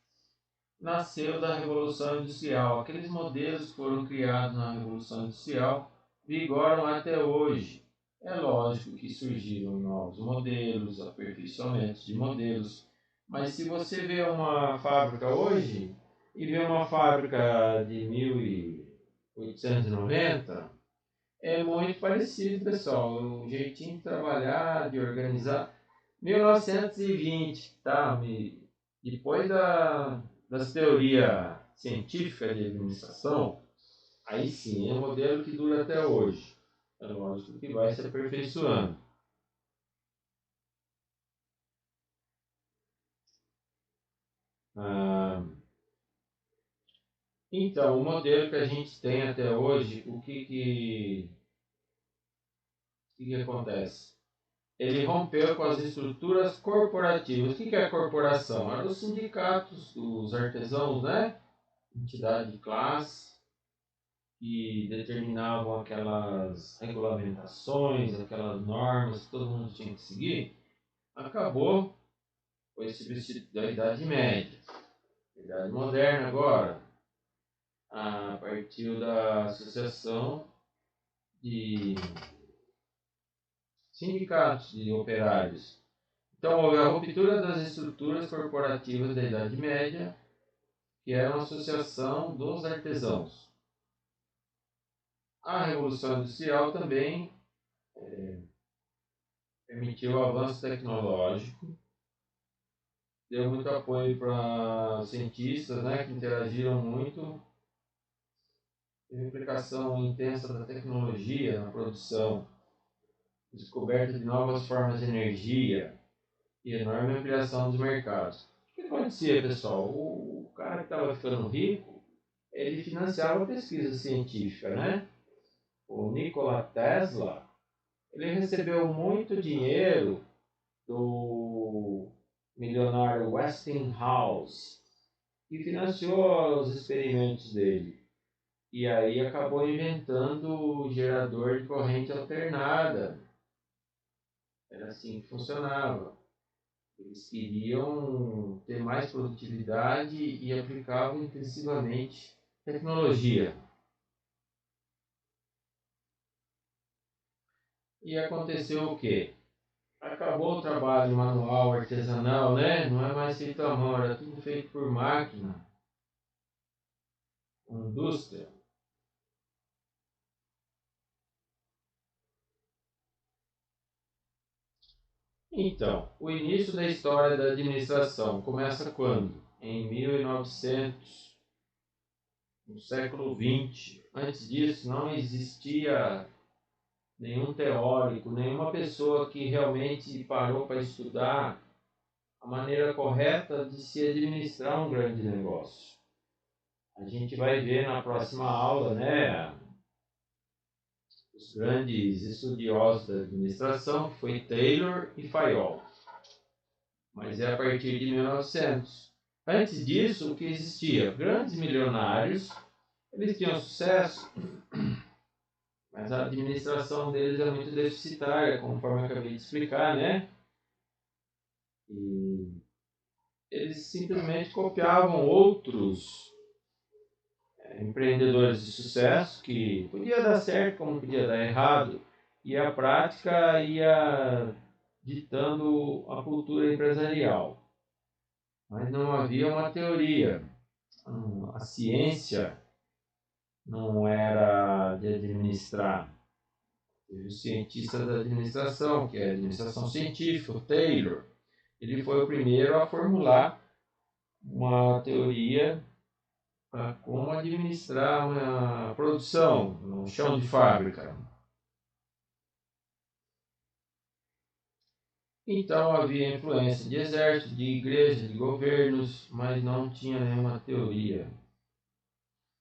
nasceu da Revolução Industrial. Aqueles modelos que foram criados na Revolução Industrial vigoram até hoje. É lógico que surgiram novos modelos, aperfeiçoamentos de modelos, mas se você vê uma fábrica hoje e vê uma fábrica de 1890, é muito parecido, pessoal. O jeitinho de trabalhar, de organizar. 1920, tá? Depois das teorias científicas de administração, aí sim, é um modelo que dura até hoje. É lógico que vai se aperfeiçoando. Então, o modelo que a gente tem até hoje, o que acontece? Ele rompeu com as estruturas corporativas. O que é corporação? Eram os sindicatos, os artesãos, né? Entidade de classe, que determinavam aquelas regulamentações, aquelas normas que todo mundo tinha que seguir. Acabou com esse vestido da Idade Média. Idade Moderna agora, partiu da Associação de Sindicatos de Operários. Então houve a ruptura das estruturas corporativas da Idade Média, que era uma associação dos artesãos. A Revolução Industrial também permitiu o avanço tecnológico, deu muito apoio para cientistas, né, que interagiram muito, teve implicação intensa da tecnologia na produção, descoberta de novas formas de energia e enorme ampliação dos mercados. O que acontecia, pessoal? O cara que estava ficando rico, ele financiava a pesquisa científica, né? O Nikola Tesla, ele recebeu muito dinheiro do milionário Westinghouse, que financiou os experimentos dele. E aí acabou inventando o gerador de corrente alternada. Era assim que funcionava. Eles queriam ter mais produtividade e aplicavam intensivamente tecnologia. E aconteceu o quê? Acabou o trabalho manual, artesanal, né? Não é mais feito à mão, era tudo feito por máquina, indústria. Então, o início da história da administração começa quando? Em 1900, no século XX. Antes disso, não existia nenhum teórico, nenhuma pessoa que realmente parou para estudar a maneira correta de se administrar um grande negócio. A gente vai ver na próxima aula, né, os grandes estudiosos da administração, que foi Taylor e Fayol. Mas é a partir de 1900. Antes disso, o que existia? Grandes milionários, eles tinham sucesso, mas a administração deles é muito deficitária, conforme eu acabei de explicar, né? E eles simplesmente copiavam outros empreendedores de sucesso, que podia dar certo, como podia dar errado, e a prática ia ditando a cultura empresarial. Mas não havia uma teoria. A ciência não era de administrar. Teve os cientistas da administração, que é a administração científica, o Taylor. Ele foi o primeiro a formular uma teoria para como administrar uma produção no chão de fábrica. Então havia influência de exército, de igreja, de governos, mas não tinha nenhuma teoria.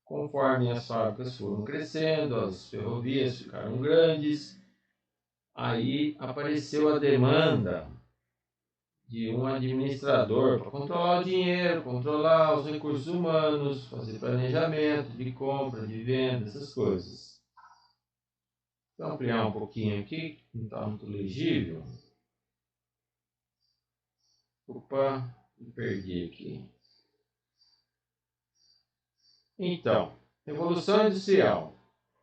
Conforme as fábricas foram crescendo, as ferrovias ficaram grandes, aí apareceu a demanda de um administrador para controlar o dinheiro, controlar os recursos humanos, fazer planejamento de compra, de venda, essas coisas. Vou ampliar um pouquinho aqui, não está muito legível. Opa, me perdi aqui. Então, Revolução Industrial.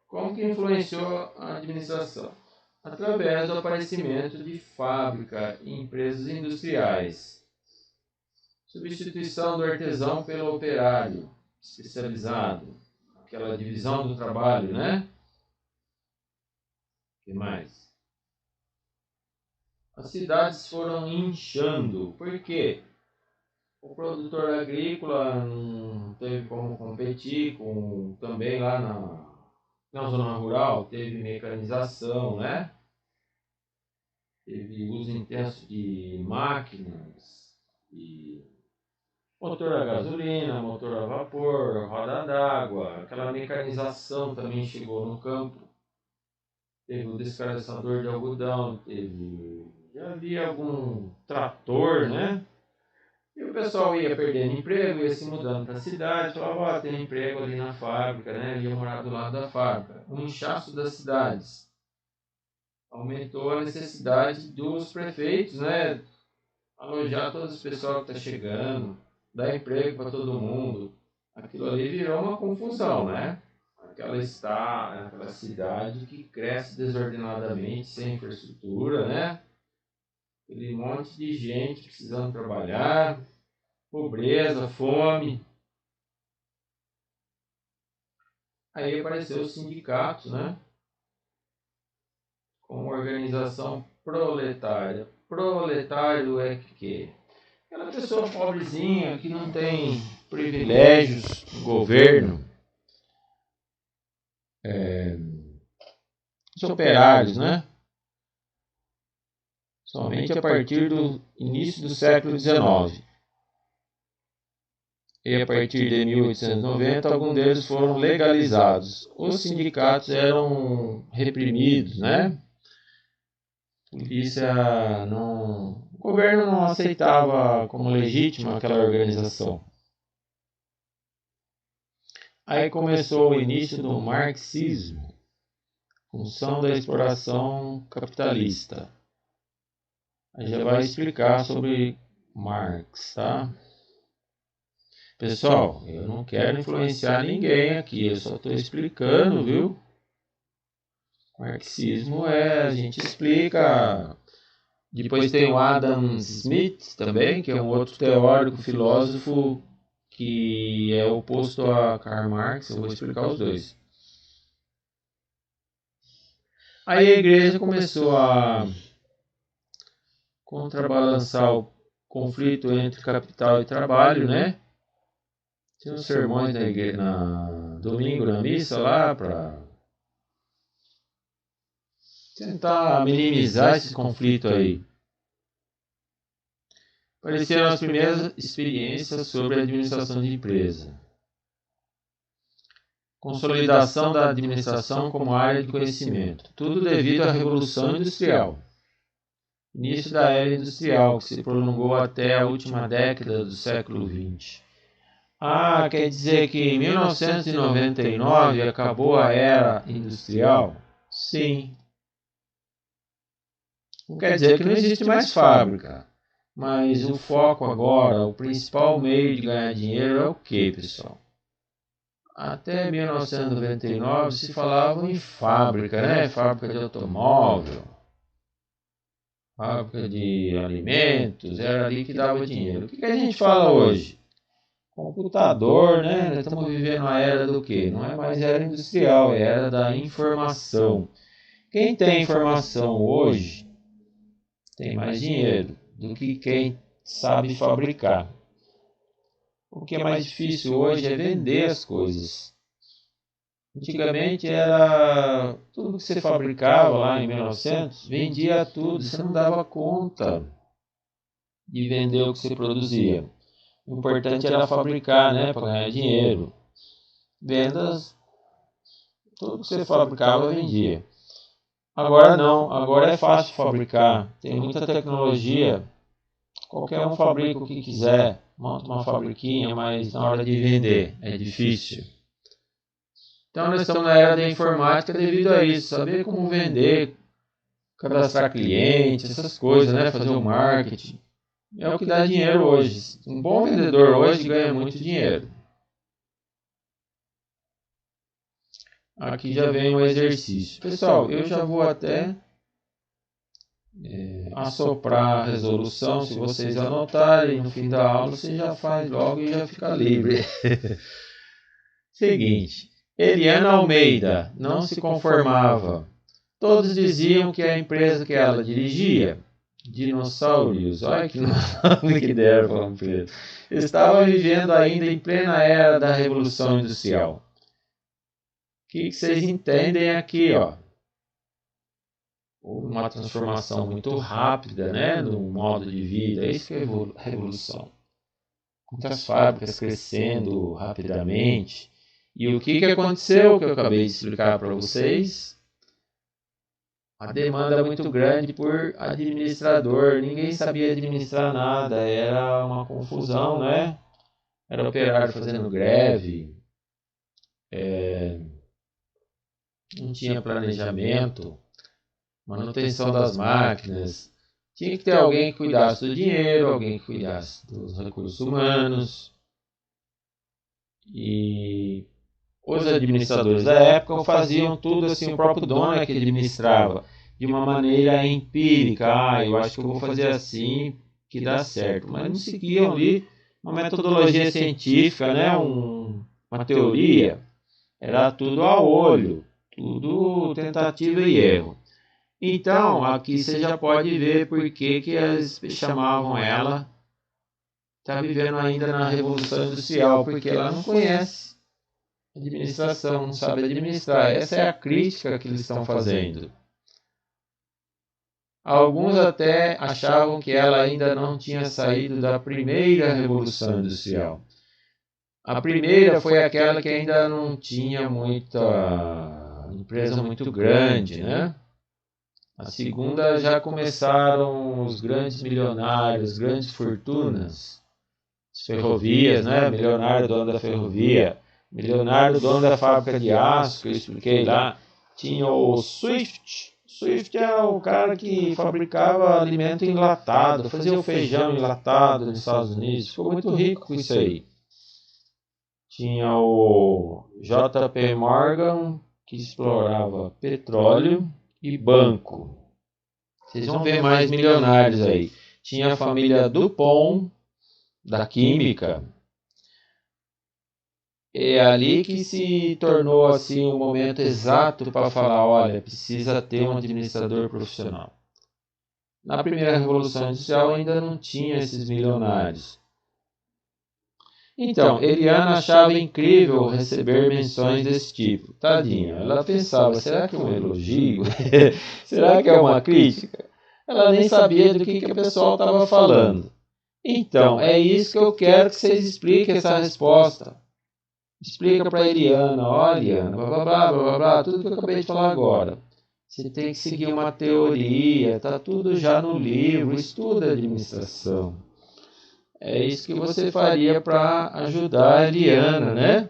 Como que influenciou a administração? Através do aparecimento de fábrica e empresas industriais. Substituição do artesão pelo operário especializado. Aquela divisão do trabalho, né? O que mais? As cidades foram inchando. Por quê? O produtor agrícola não teve como competir com, também lá na zona rural, teve mecanização, né? Teve uso intenso de máquinas, e motor a gasolina, motor a vapor, roda d'água, aquela mecanização também chegou no campo. Teve o descaraçador de algodão, já havia algum trator, né? E o pessoal ia perdendo emprego, ia se mudando para a cidade, falava, tem emprego ali na fábrica, né? Ia morar do lado da fábrica. Um inchaço das cidades. Aumentou a necessidade dos prefeitos, né? Alojar todo esse pessoal que está chegando, dar emprego para todo mundo. Aquilo ali virou uma confusão, né? Aquela cidade que cresce desordenadamente, sem infraestrutura, né? Aquele monte de gente precisando trabalhar, pobreza, fome. Aí apareceu os sindicatos, né? Como organização proletária. Proletário é que aquela pessoa pobrezinha que não tem privilégios no governo, os operários, né? Somente a partir do início do século XIX. E a partir de 1890, alguns deles foram legalizados. Os sindicatos eram reprimidos, né? Polícia não... O governo não aceitava como legítima aquela organização. Aí começou o início do marxismo, função da exploração capitalista. Aí já vai explicar sobre Marx, tá? Pessoal, eu não quero influenciar ninguém aqui, eu só estou explicando, viu? Marxismo a gente explica. Depois tem o Adam Smith também, que é um outro teórico, filósofo, que é oposto a Karl Marx. Eu vou explicar os dois. Aí a igreja começou a contrabalançar o conflito entre capital e trabalho, né? Tinha uns sermões na igreja, domingo na missa lá, para tentar minimizar esse conflito aí. Apareceram as primeiras experiências sobre a administração de empresa. consolidação da administração como área de conhecimento, tudo devido à Revolução Industrial. Início da era industrial, que se prolongou até a última década do século XX. Quer dizer que em 1999 acabou a era industrial? Sim. Não quer dizer que não existe mais fábrica, mas o foco agora, o principal meio de ganhar dinheiro é o que, pessoal? Até 1999 se falava em fábrica, né? Fábrica de automóvel, fábrica de alimentos, era ali que dava dinheiro. O que a gente fala hoje? Computador, né? Nós estamos vivendo a era do quê? Não é mais era industrial, é era da informação. Quem tem informação hoje tem mais dinheiro do que quem sabe fabricar. O que é mais difícil hoje é vender as coisas. Antigamente era tudo que você fabricava lá em 1900, vendia tudo, você não dava conta de vender o que você produzia. O importante era fabricar, né, para ganhar dinheiro. Vendas, tudo que você fabricava vendia. Agora não, agora é fácil fabricar, tem muita tecnologia, qualquer um fabrica o que quiser, monta uma fabriquinha, mas na hora de vender é difícil. Então nós estamos na era da informática devido a isso, saber como vender, cadastrar clientes, essas coisas, né? Fazer o marketing. É o que dá dinheiro hoje. Um bom vendedor hoje ganha muito dinheiro. Aqui já vem o exercício. Pessoal, eu já vou até assoprar a resolução. Se vocês anotarem no fim da aula, você já faz logo e já fica livre. Seguinte. Eliana Almeida não se conformava. Todos diziam que a empresa que ela dirigia, Dinossauros, olha que nome que deram para a empresa, estava vivendo ainda em plena era da Revolução Industrial. O que vocês entendem aqui, ó? Houve uma transformação muito rápida, né, no modo de vida, é isso que é revolução. Muitas fábricas crescendo rapidamente. E o que aconteceu, que eu acabei de explicar para vocês? A demanda muito grande por administrador, ninguém sabia administrar nada, era uma confusão, né? Era operário fazendo greve, não tinha planejamento, manutenção das máquinas, tinha que ter alguém que cuidasse do dinheiro, alguém que cuidasse dos recursos humanos. E os administradores da época faziam tudo assim, o próprio dono é que administrava, de uma maneira empírica. Eu acho que eu vou fazer assim que dá certo. Mas não seguiam ali uma metodologia científica, né? Uma teoria. Era tudo a olho, tudo tentativa e erro. Então, aqui você já pode ver por que eles chamavam ela, está vivendo ainda na Revolução Industrial, porque ela não conhece administração, não sabe administrar. Essa é a crítica que eles estão fazendo. Alguns até achavam que ela ainda não tinha saído da primeira Revolução Industrial. A primeira foi aquela que ainda não tinha muita empresa muito grande, né? A segunda já começaram os grandes milionários, grandes fortunas, as ferrovias, né? Milionário dono da ferrovia, milionário dono da fábrica de aço, que eu expliquei lá. Tinha o Swift. Swift era o cara que fabricava alimento enlatado, fazia o feijão enlatado nos Estados Unidos. Ficou muito rico com isso aí. Tinha o J.P. Morgan, que explorava petróleo e banco. Vocês vão ver mais milionários aí. Tinha a família Dupont, da química. É ali que se tornou assim o momento exato para falar, olha, precisa ter um administrador profissional. Na primeira Revolução Industrial ainda não tinha esses milionários. Então, Eliana achava incrível receber menções desse tipo. Tadinha, ela pensava, será que é um elogio? Será que é uma crítica? Ela nem sabia do que o pessoal estava falando. Então, é isso que eu quero que vocês expliquem essa resposta. explica para a Eliana, olha, Eliana, blá, blá, blá, blá, blá, blá, tudo que eu acabei de falar agora. Você tem que seguir uma teoria, tá tudo já no livro, estuda administração. É isso que você faria para ajudar a Eliana, né?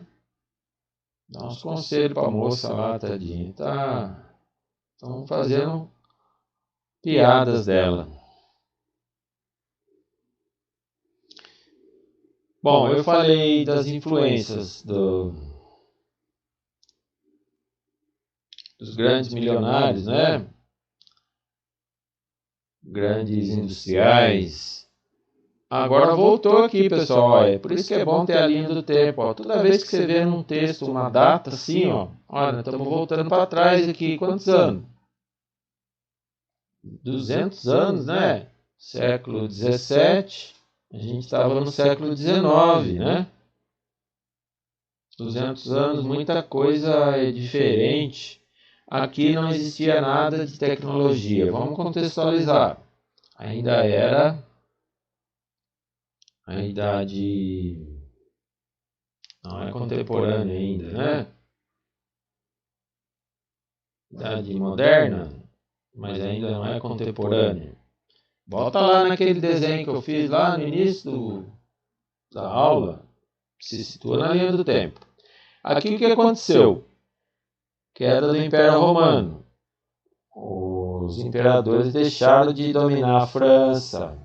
Dá uns conselhos para a moça lá, tadinha. Estão fazendo piadas dela. Bom, eu falei das influências dos grandes milionários, né? Grandes industriais. Agora voltou aqui, pessoal. É por isso que é bom ter a linha do tempo. Ó. Toda vez que você vê num texto uma data assim, ó, olha, estamos voltando para trás aqui. Quantos anos? 200 anos, né? Século 17. A gente estava no século 19, né? 200 anos, muita coisa é diferente. Aqui não existia nada de tecnologia. Vamos contextualizar. Ainda era a idade... Não é contemporânea ainda, né? Idade moderna, mas ainda não é contemporânea. Volta lá naquele desenho que eu fiz lá no início da aula, que se situa na linha do tempo. Aqui o que aconteceu? Queda do Império Romano. Os imperadores deixaram de dominar a França,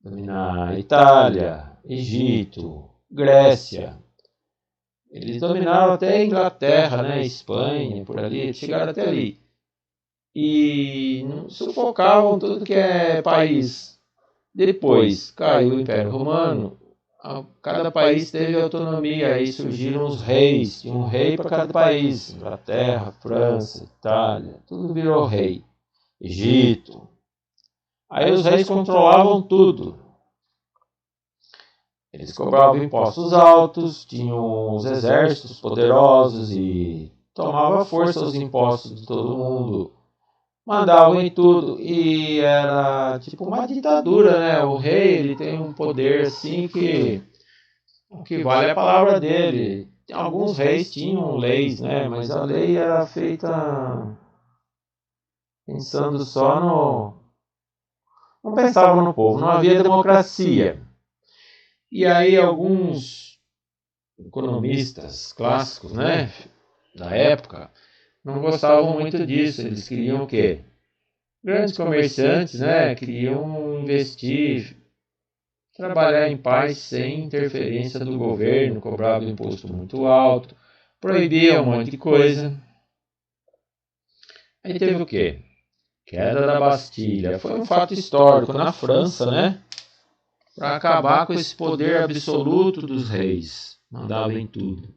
dominar a Itália, Egito, Grécia. Eles dominaram até a Inglaterra, né, Espanha, por ali, chegaram até ali. E sufocavam tudo que é país. Depois caiu o Império Romano, cada país teve autonomia, aí surgiram os reis, tinha um rei para cada país, Inglaterra, França, Itália, tudo virou rei, Egito. Aí os reis controlavam tudo. Eles cobravam impostos altos, tinham os exércitos poderosos e tomavam à força os impostos de todo mundo. Mandavam em tudo e era tipo uma ditadura, né? O rei ele tem um poder assim que o que vale é a palavra dele. Alguns reis tinham leis, né? Mas a lei era feita pensando só no... Não pensavam no povo, não havia democracia. E aí alguns economistas clássicos, né? Da época, não gostavam muito disso. Eles queriam o quê? Grandes comerciantes, né? Queriam investir, trabalhar em paz sem interferência do governo, cobrava um imposto muito alto, proibia um monte de coisa. Aí teve o quê? Queda da Bastilha. Foi um fato histórico na França, né? Para acabar com esse poder absoluto dos reis. Mandavam em tudo.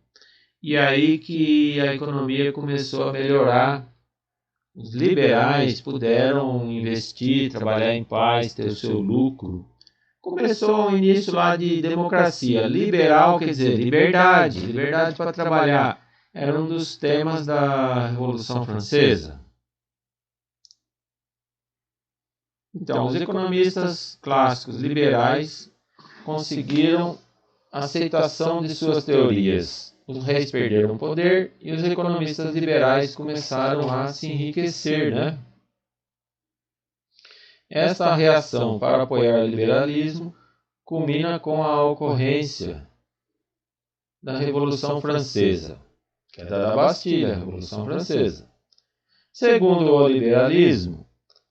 E aí que a economia começou a melhorar. Os liberais puderam investir, trabalhar em paz, ter o seu lucro. Começou o início lá de democracia. Liberal quer dizer liberdade, liberdade para trabalhar. Era um dos temas da Revolução Francesa. Então, os economistas clássicos liberais conseguiram a aceitação de suas teorias. Os reis perderam o poder e os economistas liberais começaram a se enriquecer, né? Esta reação para apoiar o liberalismo culmina com a ocorrência da Revolução Francesa, que é da Bastilha, a Revolução Francesa. Segundo o liberalismo,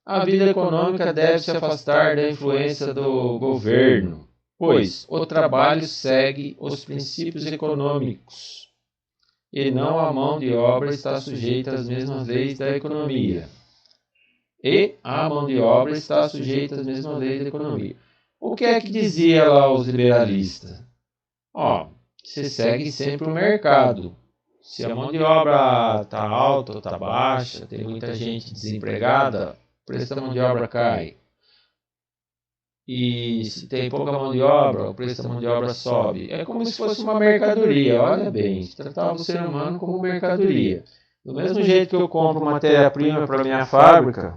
a vida econômica deve se afastar da influência do governo, pois o trabalho segue os princípios econômicos e não a mão de obra está sujeita às mesmas leis da economia. E a mão de obra está sujeita às mesmas leis da economia. O que é que dizia lá os liberalistas? Você segue sempre o mercado. Se a mão de obra está alta ou está baixa, tem muita gente desempregada, o preço da mão de obra cai. E se tem pouca mão de obra, o preço da mão de obra sobe. É como se fosse uma mercadoria, olha bem, tratava o ser humano como mercadoria. Do mesmo jeito que eu compro matéria-prima para minha fábrica,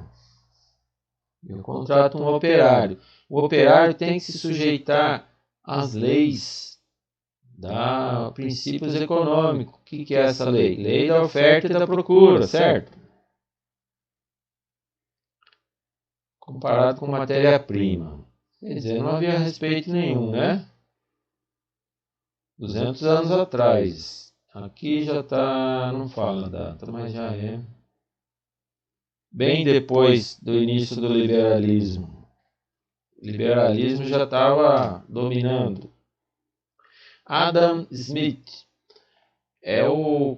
eu contrato um operário. O operário tem que se sujeitar às leis dá princípios econômicos. O que é essa lei? Lei da oferta e da procura, certo? Comparado com matéria-prima. Quer dizer, não havia respeito nenhum, né? 200 anos atrás. Aqui já está, não fala a data, mas já é. Bem depois do início do liberalismo. O liberalismo já estava dominando. Adam Smith é o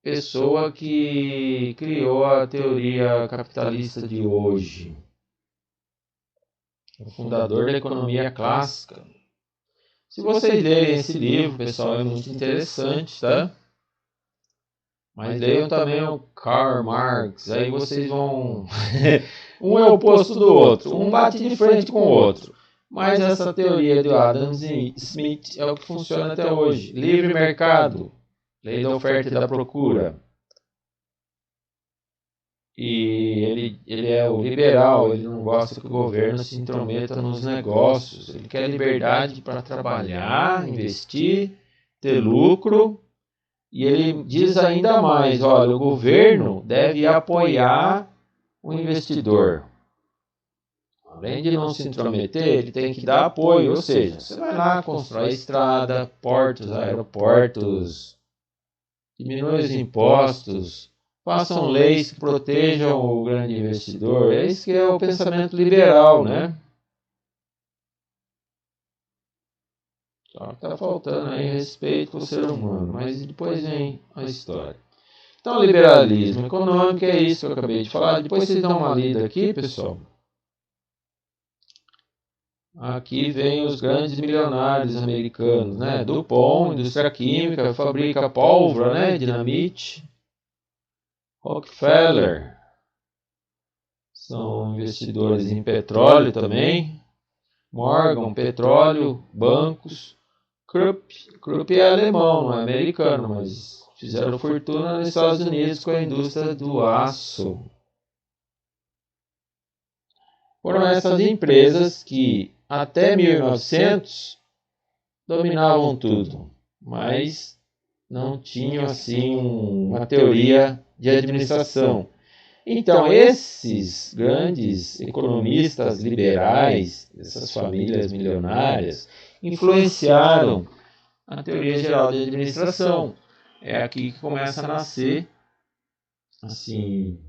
pessoa que criou a teoria capitalista de hoje. O fundador da economia clássica. Se vocês lerem esse livro, pessoal, é muito interessante, tá? Mas leiam também o Karl Marx, aí vocês vão... um é o oposto do outro, um bate de frente com o outro. Mas essa teoria do Adam Smith é o que funciona até hoje. Livre mercado, lei da oferta e da procura. E ele é o liberal, ele não gosta que o governo se intrometa nos negócios. Ele quer liberdade para trabalhar, investir, ter lucro. E ele diz ainda mais, olha, o governo deve apoiar o investidor. Além de não se intrometer, ele tem que dar apoio, ou seja, você vai lá, constrói estrada, portos, aeroportos, diminui os impostos, façam leis que protejam o grande investidor. Esse que é o pensamento liberal, né? Só que está faltando aí respeito ao ser humano, mas depois vem a história. Então, liberalismo econômico é isso que eu acabei de falar. Depois vocês dão uma lida aqui, pessoal. Aqui vem os grandes milionários americanos, né? DuPont, indústria química, fabrica pólvora, né? Dinamite. Rockefeller, são investidores em petróleo também. Morgan, petróleo, bancos. Krupp é alemão, não é americano, mas fizeram fortuna nos Estados Unidos com a indústria do aço. Foram essas empresas que até 1900 dominavam tudo, mas não tinham assim uma teoria de administração. Então, esses grandes economistas liberais, essas famílias milionárias, influenciaram a teoria geral de administração. É aqui que começa a nascer assim,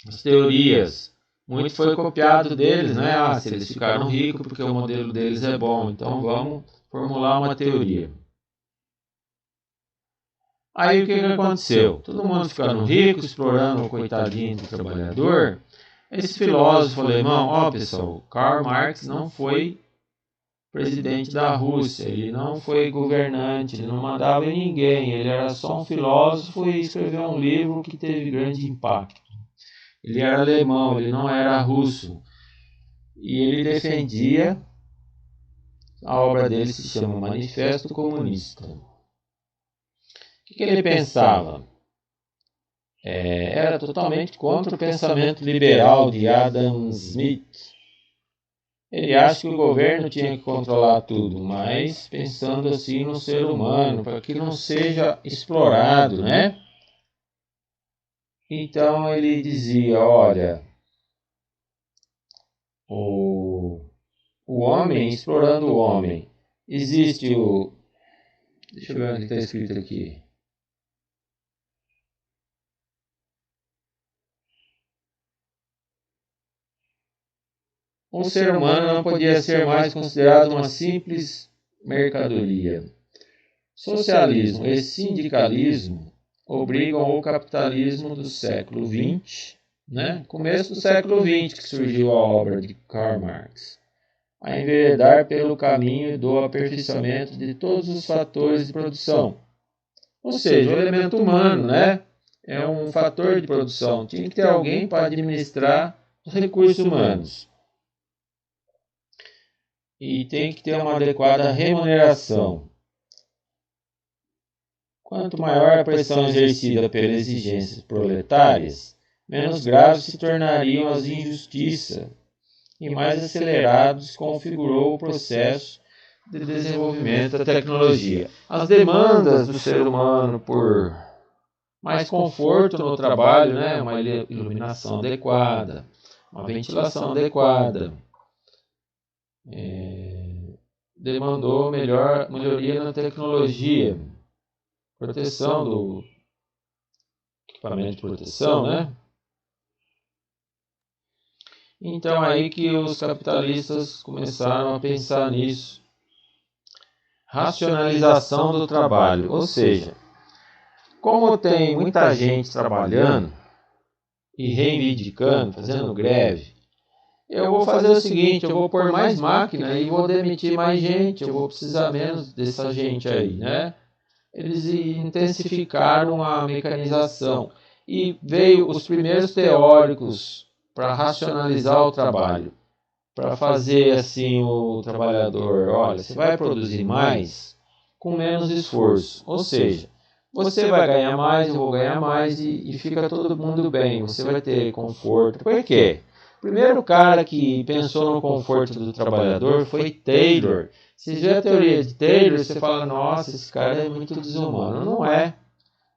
as teorias. Muito foi copiado deles, né? Ah, se eles ficaram ricos porque o modelo deles é bom, então vamos formular uma teoria. Aí o que aconteceu? Todo mundo ficando rico, explorando o coitadinho do trabalhador. Esse filósofo alemão, ó pessoal, Karl Marx não foi presidente da Rússia, ele não foi governante, ele não mandava em ninguém, ele era só um filósofo e escreveu um livro que teve grande impacto. Ele era alemão, ele não era russo. E ele defendia, a obra dele se chama Manifesto Comunista. O que ele pensava? Era totalmente contra o pensamento liberal de Adam Smith. Ele acha que o governo tinha que controlar tudo, mas pensando assim no ser humano, para que não seja explorado, né? Então ele dizia, olha, o homem explorando o homem. Existe o... Deixa eu ver onde está escrito aqui. O ser humano não podia ser mais considerado uma simples mercadoria. Socialismo e sindicalismo obrigam o capitalismo do século XX, né? Começo do século XX que surgiu a obra de Karl Marx, a enveredar pelo caminho do aperfeiçoamento de todos os fatores de produção. Ou seja, o elemento humano, né? É um fator de produção. Tinha que ter alguém para administrar os recursos humanos. E tem que ter uma adequada remuneração. Quanto maior a pressão exercida pelas exigências proletárias, menos graves se tornariam as injustiças e mais acelerados configurou o processo de desenvolvimento da tecnologia. As demandas do ser humano por mais conforto no trabalho, né? Uma iluminação adequada, uma ventilação adequada, demandou melhoria na tecnologia, proteção do equipamento de proteção, né? Então aí que os capitalistas começaram a pensar nisso. Racionalização do trabalho, ou seja, como tem muita gente trabalhando e reivindicando, fazendo greve, eu vou fazer o seguinte, eu vou pôr mais máquina e vou demitir mais gente, eu vou precisar menos dessa gente aí, né? Eles intensificaram a mecanização e veio os primeiros teóricos para racionalizar o trabalho, para fazer assim o trabalhador, olha, você vai produzir mais com menos esforço, ou seja, você vai ganhar mais, eu vou ganhar mais e fica todo mundo bem, você vai ter conforto. Por quê? O primeiro cara que pensou no conforto do trabalhador foi Taylor. Se vê a teoria de Taylor, você fala, nossa, esse cara é muito desumano. Não é.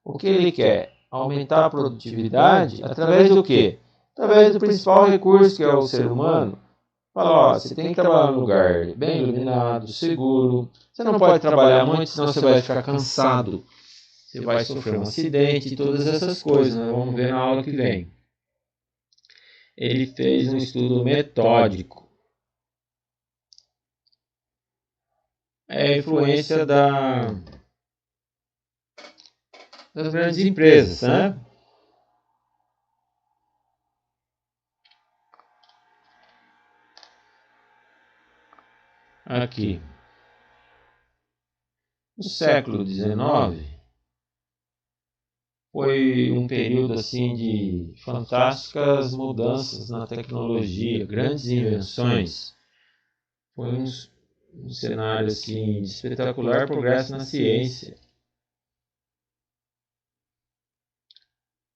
O que ele quer? Aumentar a produtividade através do quê? Através do principal recurso que é o ser humano. Fala, ó, você tem que trabalhar num lugar bem iluminado, seguro. Você não pode trabalhar muito, senão você vai ficar cansado. Você vai sofrer um acidente e todas essas coisas. Nós vamos ver na aula que vem. Ele fez um estudo metódico. É a influência das grandes empresas, né? Aqui. No século XIX, foi um período assim de fantásticas mudanças na tecnologia, grandes invenções. Foi um cenário assim de espetacular progresso na ciência.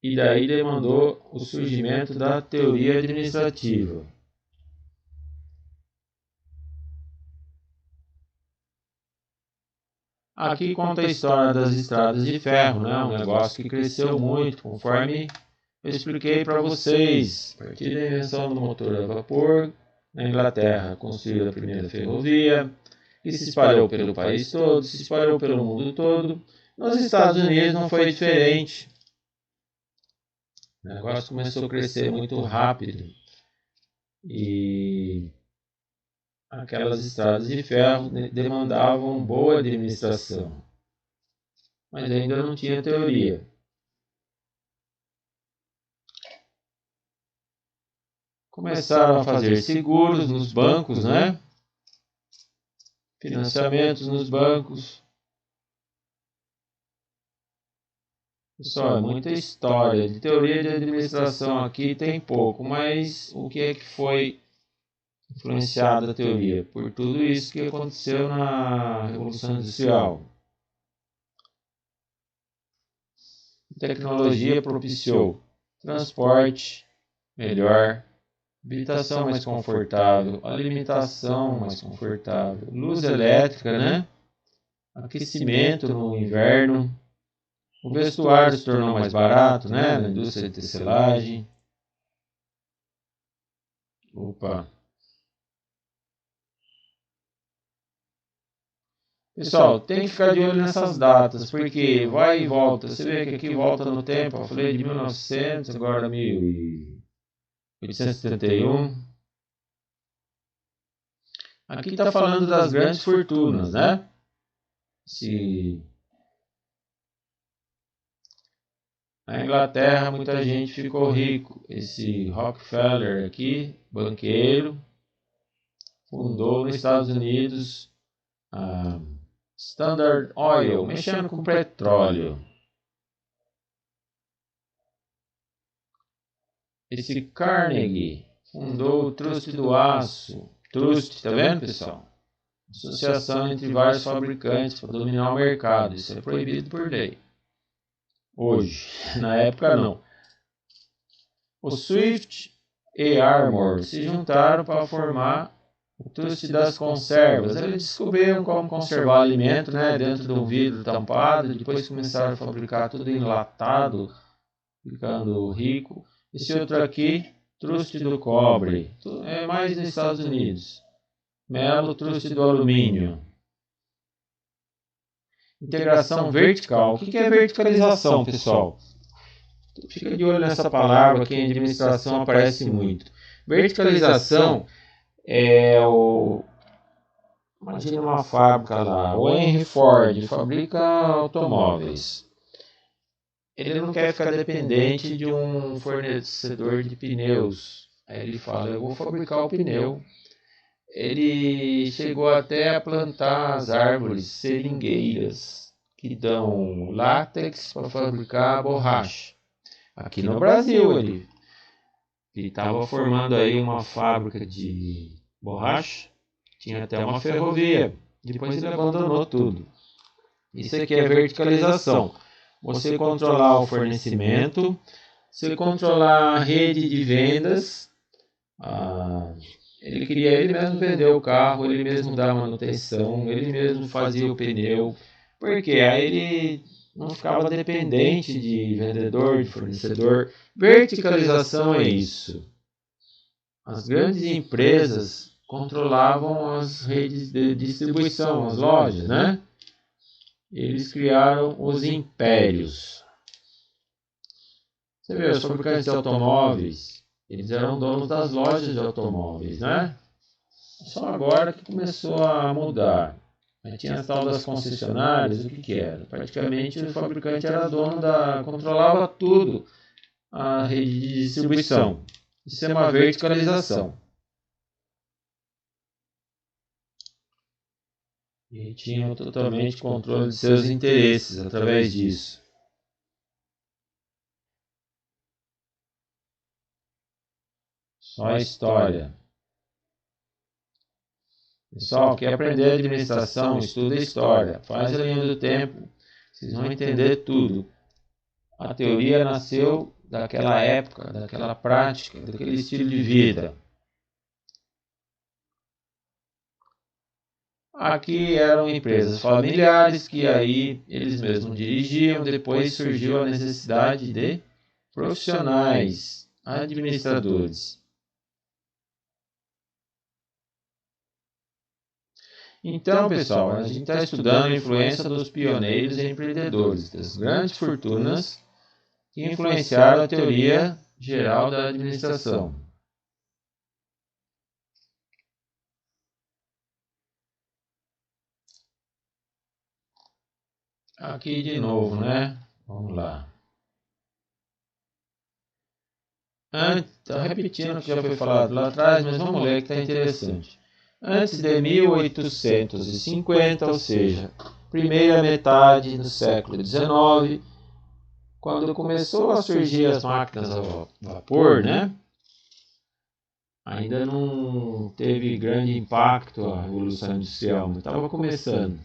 E daí demandou o surgimento da teoria administrativa. Aqui conta a história das estradas de ferro, né? Um negócio que cresceu muito, conforme eu expliquei para vocês. A partir da invenção do motor a vapor, na Inglaterra construiu a primeira ferrovia, que se espalhou pelo país todo, se espalhou pelo mundo todo. Nos Estados Unidos não foi diferente. O negócio começou a crescer muito rápido e aquelas estradas de ferro demandavam boa administração, mas ainda não tinha teoria. Começaram a fazer seguros nos bancos, né? Financiamentos nos bancos. Pessoal, é muita história. De teoria de administração aqui tem pouco, mas o que é que foi influenciado a teoria? Por tudo isso que aconteceu na Revolução Industrial. A tecnologia propiciou transporte melhor, habitação mais confortável, alimentação mais confortável, luz elétrica, né? Aquecimento no inverno, o vestuário se tornou mais barato, né? Na indústria de tecelagem. Opa! Pessoal, tem que ficar de olho nessas datas, porque vai e volta. Você vê que aqui volta no tempo, eu falei de 1900, agora 1871. Aqui está falando das grandes fortunas, né? Na Inglaterra muita gente ficou rico. Esse Rockefeller aqui, banqueiro, fundou nos Estados Unidos a Standard Oil, mexendo com petróleo. Esse Carnegie fundou o Trust do Aço. Trust, tá vendo, pessoal? Associação entre vários fabricantes para dominar o mercado. Isso é proibido por lei. Hoje, na época não. O Swift e Armor se juntaram para formar O truste das conservas. Eles descobriram como conservar alimento, né, dentro de um vidro tampado. Depois começaram a fabricar tudo enlatado, ficando rico. Esse outro aqui, truste do cobre. É mais nos Estados Unidos. Melo, truste do alumínio. Integração vertical. O que é verticalização, pessoal? Fica de olho nessa palavra que em administração aparece muito. Verticalização é o... Imagina uma fábrica lá. O Henry Ford fabrica automóveis. Ele não quer ficar dependente de um fornecedor de pneus. Aí ele fala, eu vou fabricar o pneu. Ele chegou até a plantar as árvores seringueiras que dão látex para fabricar borracha. Aqui no Brasil ele estava formando aí uma fábrica de borracha, tinha até uma ferrovia, depois ele abandonou tudo. Isso aqui é verticalização. Você controlar o fornecimento, você controlar a rede de vendas. Ele mesmo vender o carro, ele mesmo dar manutenção, ele mesmo fazia o pneu, porque aí ele não ficava dependente de vendedor, de fornecedor. Verticalização é isso. As grandes empresas controlavam as redes de distribuição, as lojas, né? Eles criaram os impérios. Você vê, os fabricantes de automóveis, eles eram donos das lojas de automóveis, né? Só agora que começou a mudar. Mas tinha as tal das concessionárias, o que era? Praticamente o fabricante era dono controlava tudo, a rede de distribuição. Isso é uma verticalização. E tinham totalmente controle de seus interesses através disso. Só a história. Pessoal, quer aprender administração? Estuda história. Faz a linha do tempo. Vocês vão entender tudo. A teoria nasceu daquela época, daquela prática, daquele estilo de vida. Aqui eram empresas familiares que aí eles mesmos dirigiam. Depois surgiu a necessidade de profissionais, administradores. Então, pessoal, a gente está estudando a influência dos pioneiros e empreendedores, das grandes fortunas que influenciaram a teoria geral da administração. Aqui de novo, né? Vamos lá. Estou repetindo o que já foi falado lá atrás, mas vamos ler que está interessante. Antes de 1850, ou seja, primeira metade do século XIX, quando começou a surgir as máquinas a vapor, né? Ainda não teve grande impacto a Revolução Industrial, mas estava começando.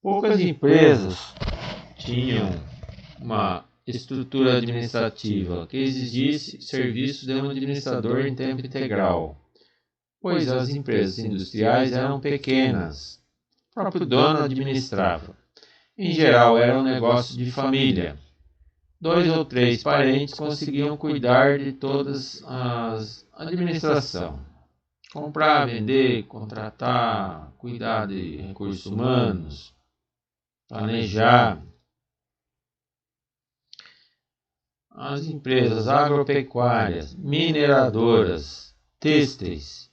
Poucas empresas tinham uma estrutura administrativa que exigisse serviço de um administrador em tempo integral, pois as empresas industriais eram pequenas. O próprio dono administrava. Em geral, era um negócio de família. 2 ou 3 parentes conseguiam cuidar de todas as administração. Comprar, vender, contratar, cuidar de recursos humanos, planejar. As empresas agropecuárias, mineradoras, têxteis,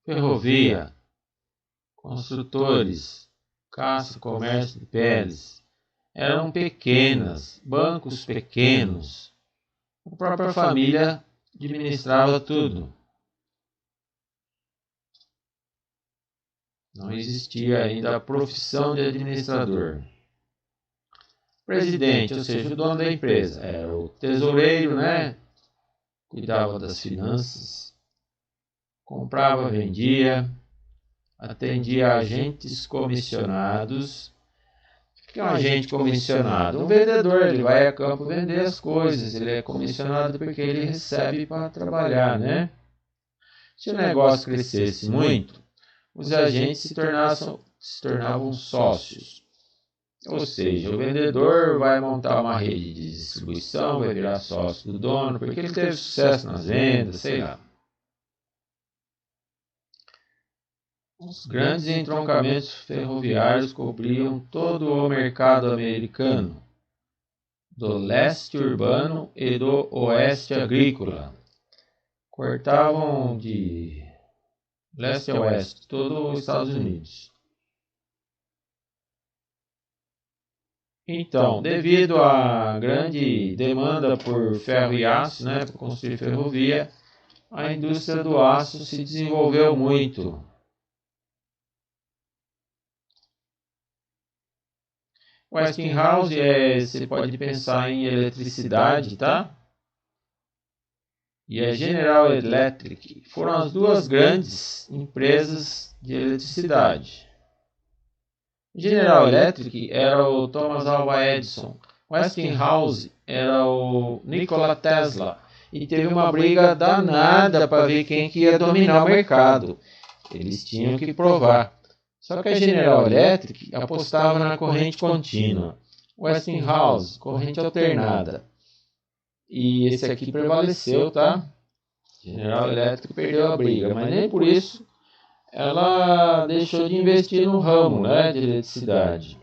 ferrovia, construtores, caça, comércio de peles, eram pequenas, bancos pequenos. A própria família administrava tudo. Não existia ainda a profissão de administrador. Presidente, ou seja, o dono da empresa, era o tesoureiro, né? Cuidava das finanças, comprava, vendia, atendia agentes comissionados. O que é um agente comissionado? Um vendedor, ele vai a campo vender as coisas, ele é comissionado porque ele recebe para trabalhar, né? Se o negócio crescesse muito, os agentes se tornavam sócios. Ou seja, o vendedor vai montar uma rede de distribuição, vai virar sócio do dono, porque ele teve sucesso nas vendas, sei lá. Os grandes entroncamentos ferroviários cobriam todo o mercado americano, do leste urbano e do oeste agrícola. Cortavam de leste a oeste todo os Estados Unidos. Então, devido à grande demanda por ferro e aço, para construir ferrovia, a indústria do aço se desenvolveu muito. Westinghouse, você pode pensar em eletricidade, tá? E a General Electric foram as duas grandes empresas de eletricidade. General Electric era o Thomas Alva Edison, Westinghouse era o Nikola Tesla, e teve uma briga danada para ver quem que ia dominar o mercado. Eles tinham que provar. Só que a General Electric apostava na corrente contínua, Westinghouse, corrente alternada. E esse aqui prevaleceu, tá? General Electric perdeu a briga, mas nem por isso ela deixou de investir no ramo, de eletricidade.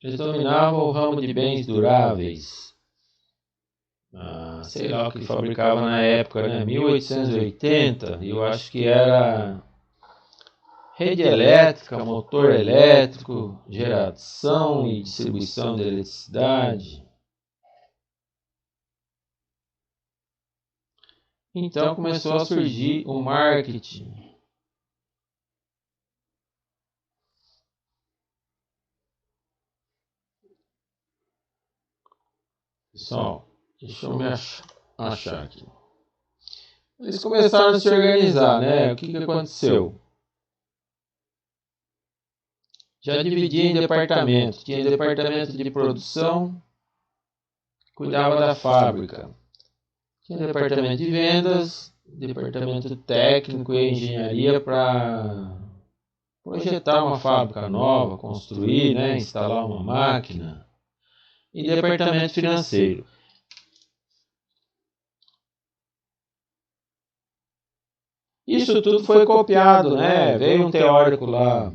Eles dominavam o ramo de bens duráveis. Sei lá o que fabricava na época, 1880, e eu acho que era rede elétrica, motor elétrico, geração e distribuição de eletricidade. Então começou a surgir o marketing. Pessoal, deixa eu me achar aqui. Eles começaram a se organizar, O que aconteceu? Já dividia em departamentos. Tinha departamento de produção, cuidava da fábrica. Tinha departamento de vendas, departamento técnico e engenharia para projetar uma fábrica nova, construir, instalar uma máquina. E departamento financeiro. Isso tudo foi copiado, Veio um teórico lá,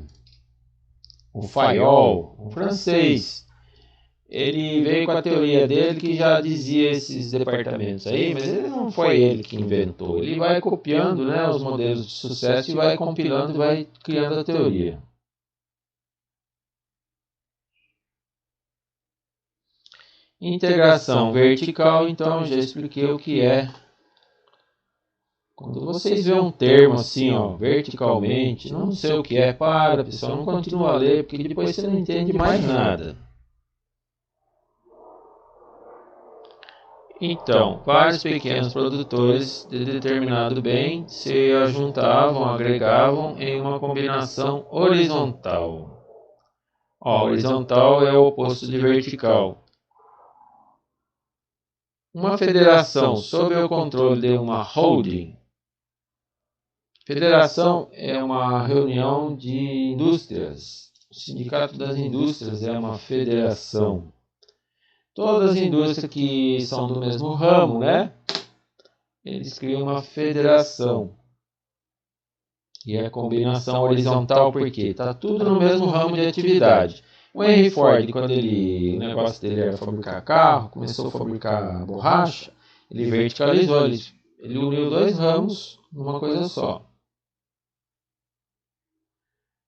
o Fayol, um francês. Ele veio com a teoria dele que já dizia esses departamentos aí, mas ele não foi ele que inventou. Ele vai copiando, os modelos de sucesso e vai compilando e vai criando a teoria. Integração vertical, então já expliquei o que é. Quando vocês veem um termo assim, verticalmente, não sei o que é, para, pessoal, não continua a ler, porque depois você não entende mais nada. Então, vários pequenos produtores de determinado bem se ajuntavam, agregavam em uma combinação horizontal. Horizontal é o oposto de vertical. Uma federação sob o controle de uma holding. Federação é uma reunião de indústrias. O Sindicato das Indústrias é uma federação. Todas as indústrias que são do mesmo ramo, eles criam uma federação. E é combinação horizontal porque está tudo no mesmo ramo de atividade. O Henry Ford, quando o negócio dele era fabricar carro, começou a fabricar borracha, ele verticalizou, ele uniu dois ramos numa coisa só.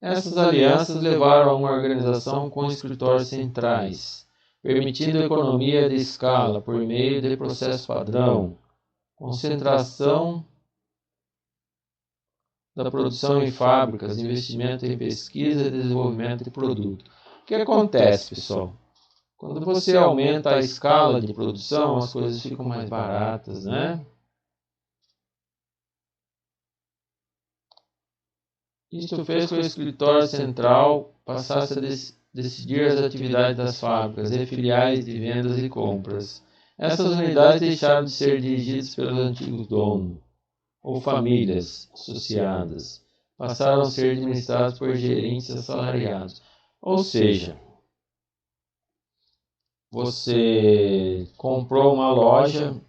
Essas alianças levaram a uma organização com escritórios centrais, permitindo economia de escala por meio de processo padrão, concentração da produção em fábricas, investimento em pesquisa e desenvolvimento de produto. O que acontece, pessoal? Quando você aumenta a escala de produção, as coisas ficam mais baratas, Isto fez com que o escritório central passasse a decidir as atividades das fábricas e filiais de vendas e compras. Essas unidades deixaram de ser dirigidas pelos antigos donos ou famílias associadas, passaram a ser administradas por gerentes assalariados. Ou seja, você comprou uma loja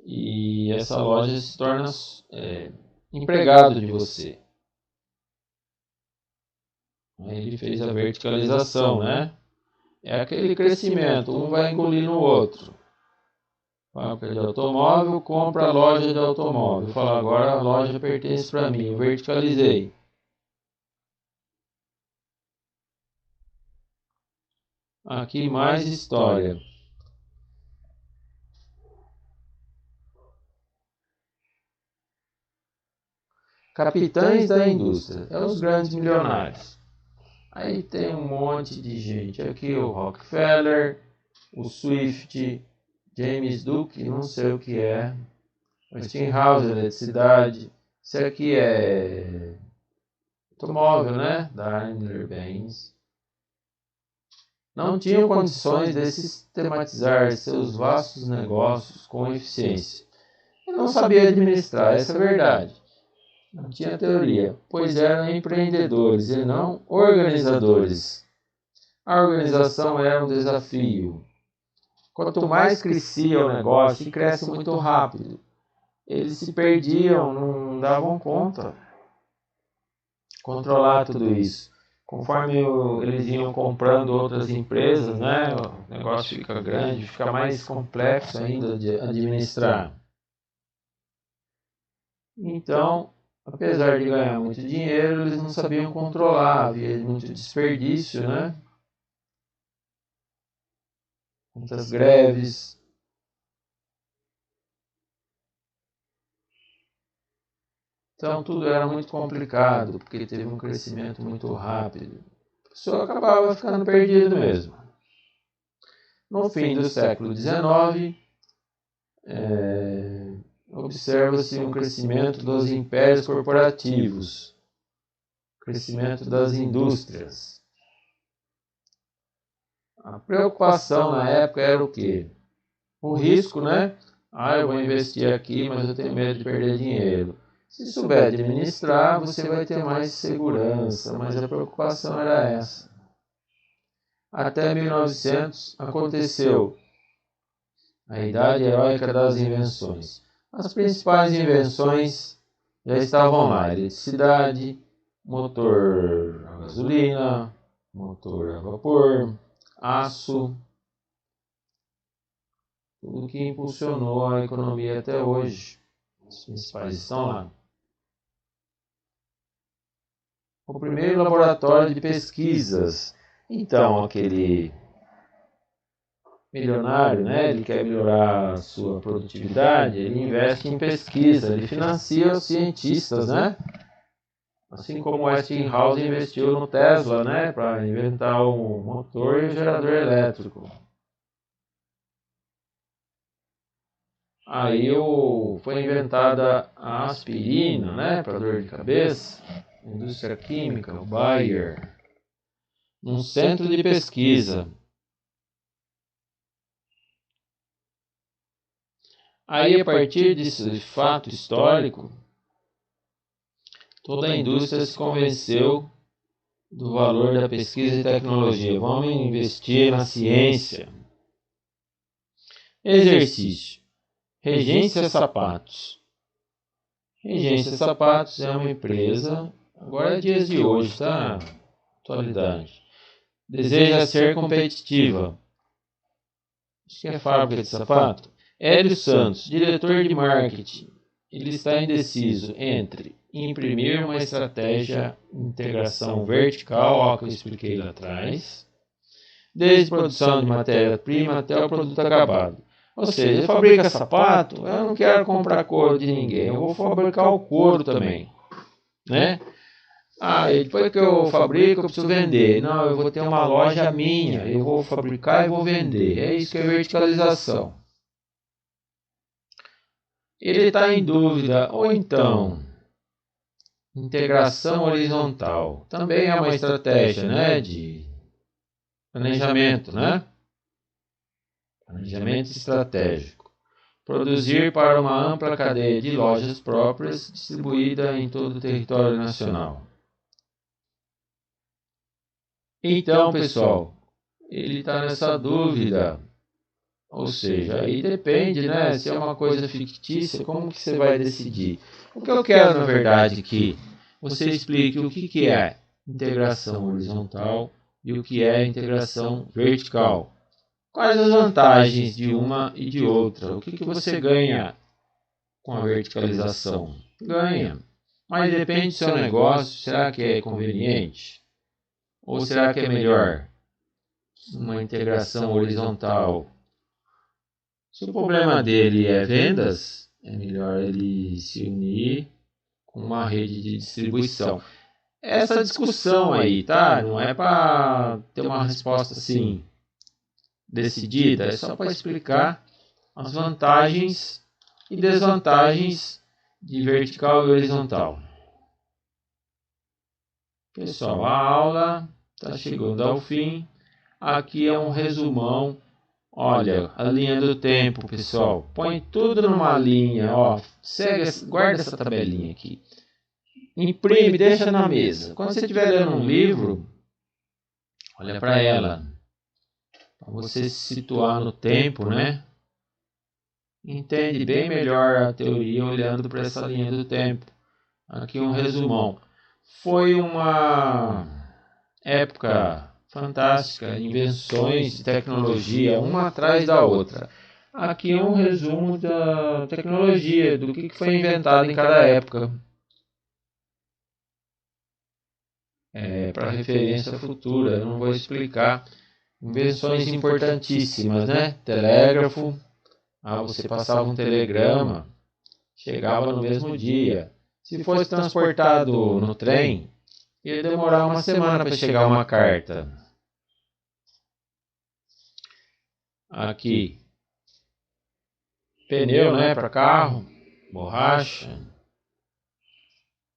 e essa loja se torna empregado de você. Aí ele fez a verticalização, né? É aquele crescimento, um vai engolir no outro. Fábrica de automóvel, compra a loja de automóvel. Fala, agora a loja pertence para mim, eu verticalizei. Aqui mais história. Capitães da indústria, é os grandes milionários. Aí tem um monte de gente. Aqui o Rockefeller, o Swift, James Duke, não sei o que é. Westinghouse, eletricidade. Isso aqui é automóvel, né? Daimler-Benz. Não tinham condições de sistematizar seus vastos negócios com eficiência. E não sabia administrar, essa é a verdade. Não tinha teoria, pois eram empreendedores e não organizadores. A organização era um desafio. Quanto mais crescia o negócio, e cresce muito rápido, eles se perdiam, não davam conta controlar tudo isso. Conforme eles iam comprando outras empresas, né, o negócio fica grande, fica mais complexo ainda de administrar. Então, apesar de ganhar muito dinheiro, eles não sabiam controlar, havia muito desperdício, né? Muitas greves. Então tudo era muito complicado, porque teve um crescimento muito rápido. A pessoa acabava ficando perdido mesmo. No fim do século XIX, observa-se um crescimento dos impérios corporativos, crescimento das indústrias. A preocupação na época era o quê? O risco, né? Eu vou investir aqui, mas eu tenho medo de perder dinheiro. Se souber administrar, você vai ter mais segurança, mas a preocupação era essa. Até 1900 aconteceu a idade heróica das invenções. As principais invenções já estavam lá: eletricidade, motor a gasolina, motor a vapor, aço, tudo que impulsionou a economia até hoje. Os principais estão lá. O primeiro laboratório de pesquisas. Então, aquele milionário, né, ele quer melhorar a sua produtividade, ele investe em pesquisa, ele financia os cientistas, né? Assim como Westinghouse investiu no Tesla, né, para inventar o motor e o gerador elétrico. Aí foi inventada a aspirina, né, para dor de cabeça, a indústria química, o Bayer, num centro de pesquisa. Aí, a partir desse fato histórico, toda a indústria se convenceu do valor da pesquisa e tecnologia. Vamos investir na ciência. Exercício. Regência Sapatos. Regência Sapatos é uma empresa, agora é dias de hoje, tá? Atualidade. Deseja ser competitiva. Acho que é fábrica de sapato. Hélio Santos, diretor de marketing. Ele está indeciso entre imprimir uma estratégia de integração vertical, ao que eu expliquei lá atrás, desde produção de matéria-prima até o produto acabado. Ou seja, ele fabrica sapato, eu não quero comprar couro de ninguém, eu vou fabricar o couro também, né? E depois que eu fabrico, eu preciso vender. Não, eu vou ter uma loja minha, eu vou fabricar e vou vender. É isso que é verticalização. Ele está em dúvida, ou então, integração horizontal. Também é uma estratégia, né, de planejamento, né? Planejamento estratégico. Produzir para uma ampla cadeia de lojas próprias distribuída em todo o território nacional. Então, pessoal, ele está nessa dúvida. Ou seja, aí depende, né? Se é uma coisa fictícia, como que você vai decidir? O que eu quero, na verdade, que você explique o que é integração horizontal e o que é integração vertical. Quais as vantagens de uma e de outra? O que você ganha com a verticalização? Ganha. Mas depende do seu negócio. Será que é conveniente? Ou será que é melhor uma integração horizontal? Se o problema dele é vendas, é melhor ele se unir com uma rede de distribuição. Essa discussão aí, tá? Não é para ter uma resposta assim decidida, é só para explicar as vantagens e desvantagens de vertical e horizontal. Pessoal, a aula está chegando ao fim. Aqui é um resumão. Olha, a linha do tempo, pessoal. Põe tudo numa linha, ó. Guarda essa tabelinha aqui. Imprime, deixa na mesa. Quando você estiver lendo um livro, olha para ela. Para você se situar no tempo, né? Entende bem melhor a teoria olhando para essa linha do tempo. Aqui um resumão. Foi uma época fantástica, invenções de tecnologia, uma atrás da outra. Aqui é um resumo da tecnologia, do que foi inventado em cada época. Para referência futura, eu não vou explicar. Invenções importantíssimas, né? Telégrafo, você passava um telegrama, chegava no mesmo dia. Se fosse transportado no trem, ia demorar uma semana para chegar uma carta. Aqui, pneu, né, para carro, borracha,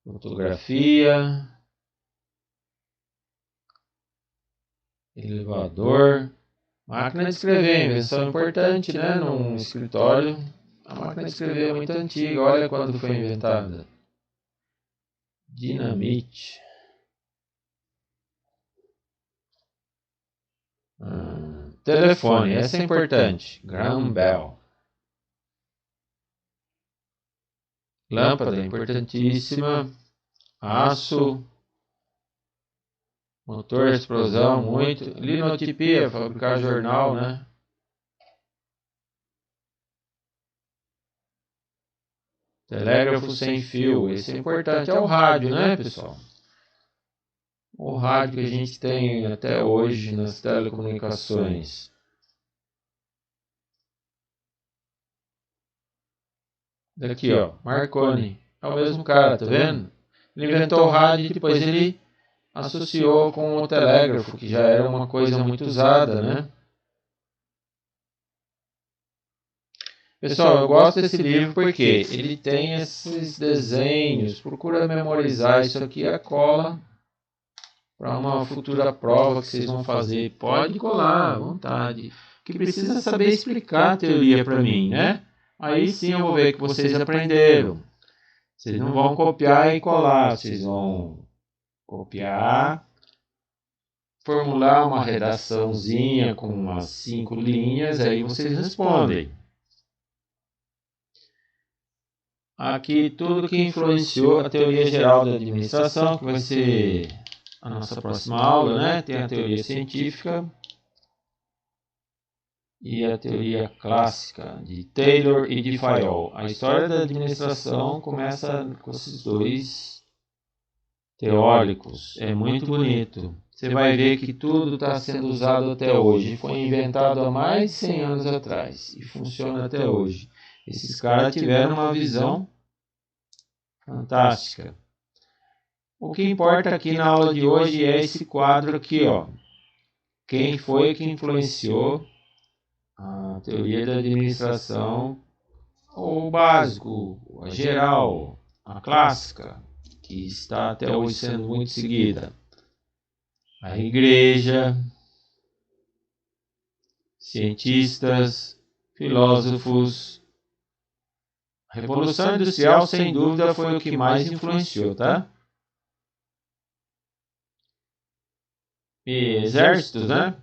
fotografia, elevador, máquina de escrever, invenção importante, né, num escritório. A máquina de escrever é muito antiga, olha quando foi inventada. Dinamite. Telefone, essa é importante. Graham Bell. Lâmpada, importantíssima. Aço. Motor, explosão, muito. Linotipia, fabricar jornal, né? Telégrafo sem fio, esse é importante. É o rádio, né, pessoal? O rádio que a gente tem até hoje nas telecomunicações. Daqui, ó, Marconi. É o mesmo cara, tá vendo? Ele inventou o rádio e depois ele associou com o telégrafo, que já era uma coisa muito usada, né? Pessoal, eu gosto desse livro porque ele tem esses desenhos. Procura memorizar isso aqui, é a cola para uma futura prova que vocês vão fazer. Pode colar à vontade. Que precisa saber explicar a teoria para mim, né? Aí sim eu vou ver que vocês aprenderam. Vocês não vão copiar e colar, vocês vão copiar, formular uma redaçãozinha com umas 5 linhas, aí vocês respondem. Aqui tudo que influenciou a teoria geral da administração, que vai ser a nossa próxima aula, né? Tem a teoria científica e a teoria clássica de Taylor e de Fayol. A história da administração começa com esses dois teóricos. É muito bonito. Você vai ver que tudo está sendo usado até hoje. Foi inventado há mais de 100 anos atrás e funciona até hoje. Esses caras tiveram uma visão fantástica. O que importa aqui na aula de hoje é esse quadro aqui, ó. Quem foi que influenciou a teoria da administração, o básico, a geral, a clássica, que está até hoje sendo muito seguida. A igreja, cientistas, filósofos. A Revolução Industrial, sem dúvida, foi o que mais influenciou, tá? E exércitos, né?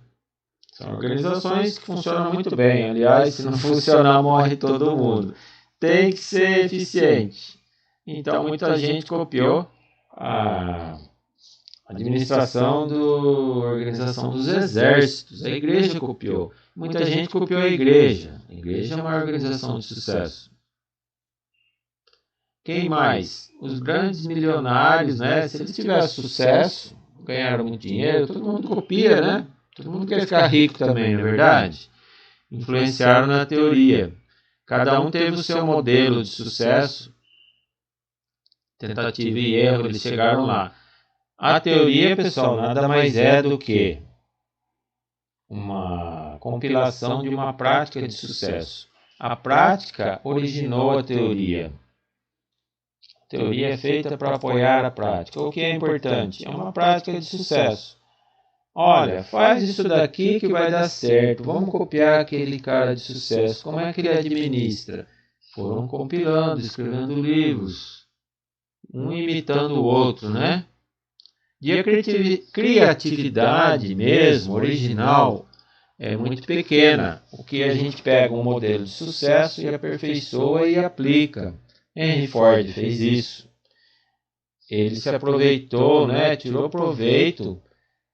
São organizações que funcionam muito bem. Aliás, se não funcionar, morre todo mundo. Tem que ser eficiente. Então, muita gente copiou a administração da organização dos exércitos. A igreja copiou. Muita gente copiou a igreja. A igreja é uma organização de sucesso. Quem mais? Os grandes milionários, né? Se eles tiverem sucesso, ganharam muito dinheiro, todo mundo copia, né? Todo mundo quer ficar rico também, não é verdade? Influenciaram na teoria. Cada um teve o seu modelo de sucesso, tentativa e erro, eles chegaram lá. A teoria, pessoal, nada mais é do que uma compilação de uma prática de sucesso. A prática originou a teoria. A teoria é feita para apoiar a prática. O que é importante? É uma prática de sucesso. Olha, faz isso daqui que vai dar certo. Vamos copiar aquele cara de sucesso. Como é que ele administra? Foram compilando, escrevendo livros, um imitando o outro, né? E a criatividade mesmo, original, é muito pequena. O que a gente pega um modelo de sucesso e aperfeiçoa e aplica. Henry Ford fez isso. Ele se aproveitou, né? Tirou proveito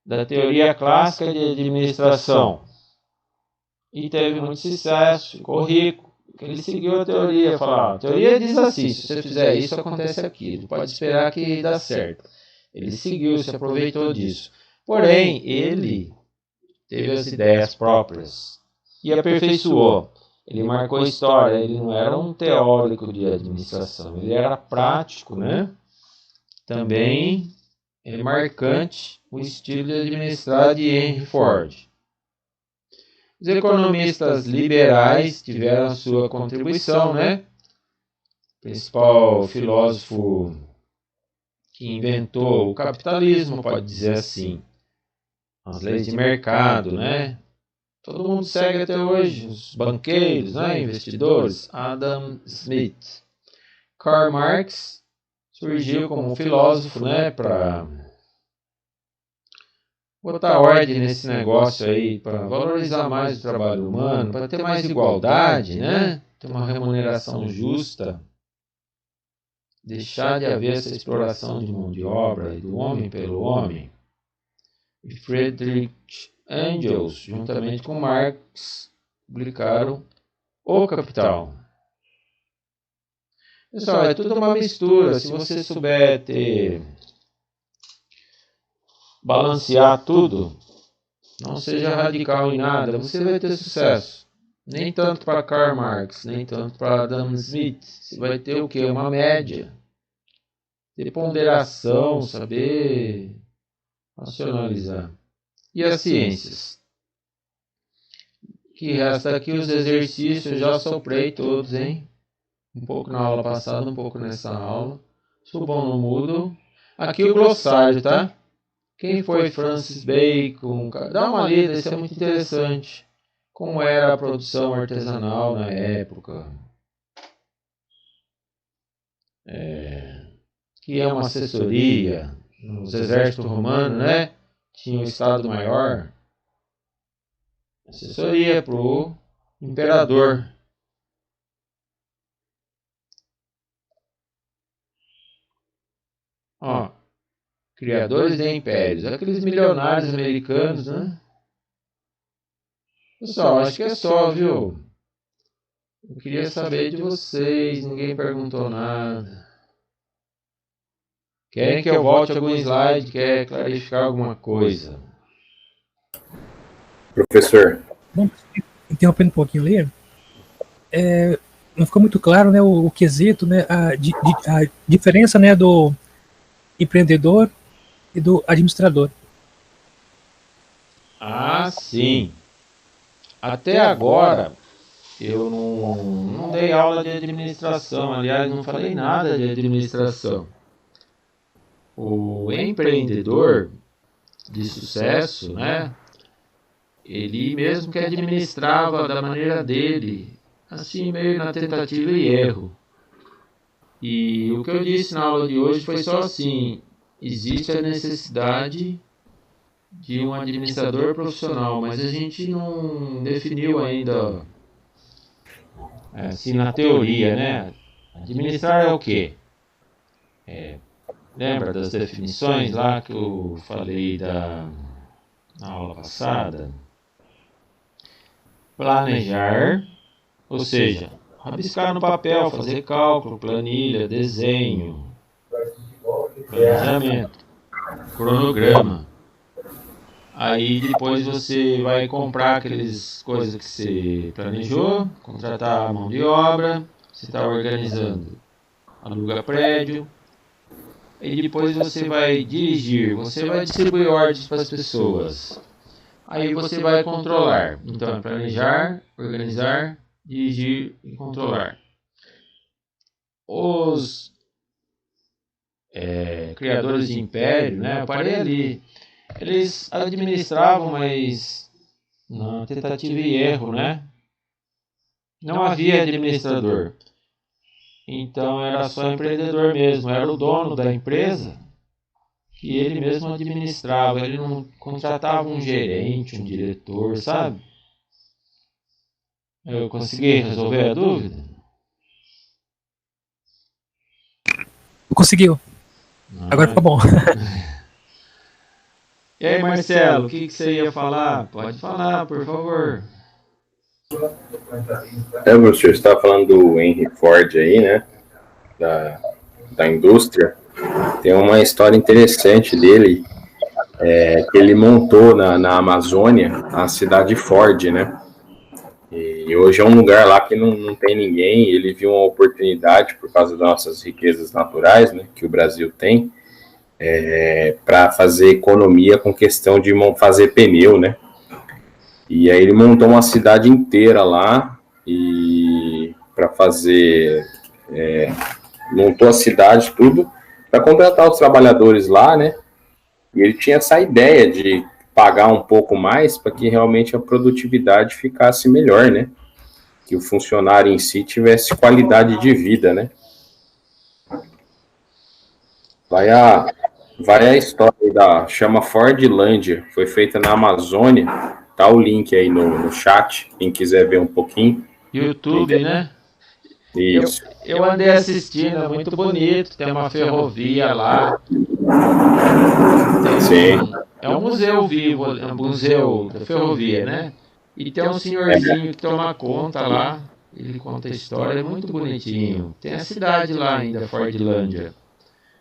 da teoria clássica de administração e teve muito sucesso, ficou rico. Ele seguiu a teoria, falou: a teoria diz assim, se você fizer isso, acontece aquilo, pode esperar que dá certo. Ele seguiu, se aproveitou disso. Porém, ele teve as ideias próprias e aperfeiçoou. Ele marcou história, ele não era um teórico de administração, ele era prático, né? Também é marcante o estilo de administrar de Henry Ford. Os economistas liberais tiveram a sua contribuição, né? O principal filósofo que inventou o capitalismo, pode dizer assim, as leis de mercado, né? Todo mundo segue até hoje, os banqueiros, né? Investidores, Adam Smith. Karl Marx surgiu como um filósofo, né? Para botar ordem nesse negócio aí, para valorizar mais o trabalho humano, para ter mais igualdade, né? Ter uma remuneração justa, deixar de haver essa exploração de mão de obra e do homem pelo homem. E Friedrich Engels, juntamente com Marx, publicaram O Capital. Pessoal, é tudo uma mistura. Se você souber balancear tudo, não seja radical em nada, você vai ter sucesso. Nem tanto para Karl Marx, nem tanto para Adam Smith. Você vai ter o quê? Uma média. Ter ponderação, saber racionalizar. E as ciências? Que resta aqui os exercícios, eu já soprei todos, hein? Um pouco na aula passada, um pouco nessa aula. Subam no Moodle. Aqui o glossário, tá? Quem foi Francis Bacon? Dá uma lida, isso é muito interessante. Como era a produção artesanal na época. Que é uma assessoria. Nos exércitos romanos, né? Tinha o Estado-Maior. Assessoria para o imperador. Ó, criadores de impérios. Aqueles milionários americanos, né? Pessoal, acho que é só, viu? Eu queria saber de vocês, ninguém perguntou nada. Querem que eu volte algum slide? Quer clarificar alguma coisa? Professor. Bom, interrompendo um pouquinho ali, não ficou muito claro, né, o quesito, né, a diferença, né, do empreendedor e do administrador. Ah, sim. Até agora eu não dei aula de administração, aliás, não falei nada de administração. O empreendedor de sucesso, né? Ele mesmo que administrava da maneira dele, assim meio na tentativa e erro. E o que eu disse na aula de hoje foi só assim: existe a necessidade de um administrador profissional, mas a gente não definiu ainda, assim, na teoria, né? Administrar é o quê? Lembra das definições lá que eu falei na aula passada? Planejar, ou seja, rabiscar no papel, fazer cálculo, planilha, desenho, planejamento, cronograma. Aí depois você vai comprar aquelas coisas que você planejou, contratar a mão de obra, você está organizando, aluga prédio. E depois você vai dirigir, você vai distribuir ordens para as pessoas. Aí você vai controlar. Então, é planejar, organizar, dirigir e controlar. Os criadores de império, né? Eu parei ali. Eles administravam, mas na tentativa e erro, né? Não havia administrador. Então era só empreendedor mesmo, era o dono da empresa que ele mesmo administrava, ele não contratava um gerente, um diretor, sabe? Eu consegui resolver a dúvida? Conseguiu. Agora ficou bom. E aí, Marcelo, o que você ia falar? Pode falar, por favor. Você estava falando do Henry Ford aí, né? Da indústria. Tem uma história interessante dele, que ele montou na Amazônia a cidade Ford, né? E hoje é um lugar lá que não tem ninguém. Ele viu uma oportunidade por causa das nossas riquezas naturais, né? Que o Brasil tem, para fazer economia com questão de fazer pneu, né? E aí ele montou uma cidade inteira lá e para fazer, montou a cidade tudo para contratar os trabalhadores lá, né? E ele tinha essa ideia de pagar um pouco mais para que realmente a produtividade ficasse melhor, né? Que o funcionário em si tivesse qualidade de vida, né? Vai a história chama Fordlândia, foi feita na Amazônia, tá o link aí no chat, quem quiser ver um pouquinho. YouTube, né? Isso. Eu andei assistindo, é muito bonito, tem uma ferrovia lá. Sim. É um museu vivo, é um museu da ferrovia, né? E tem um senhorzinho que toma conta lá, ele conta a história, é muito bonitinho. Tem a cidade lá ainda, Fordlândia.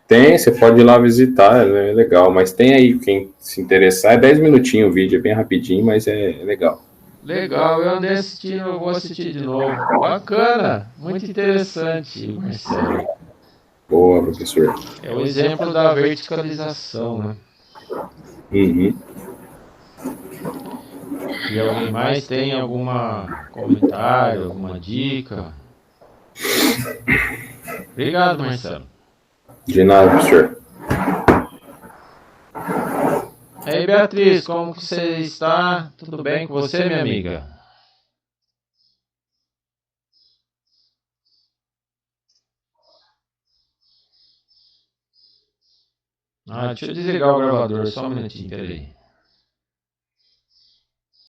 Tem, você pode ir lá visitar, é legal. Mas tem aí, quem se interessar, é 10 minutinhos o vídeo, é bem rapidinho, mas é legal. Legal, eu andei assistindo, eu vou assistir de novo. Bacana, muito interessante, Marcelo. Boa, professor. É o exemplo da verticalização, né? Uhum. E alguém mais tem algum comentário, alguma dica? Obrigado, Marcelo. De nada, professor. E aí, Beatriz, como que você está? Tudo bem com você, minha amiga? Deixa eu desligar o gravador, só um minutinho, peraí.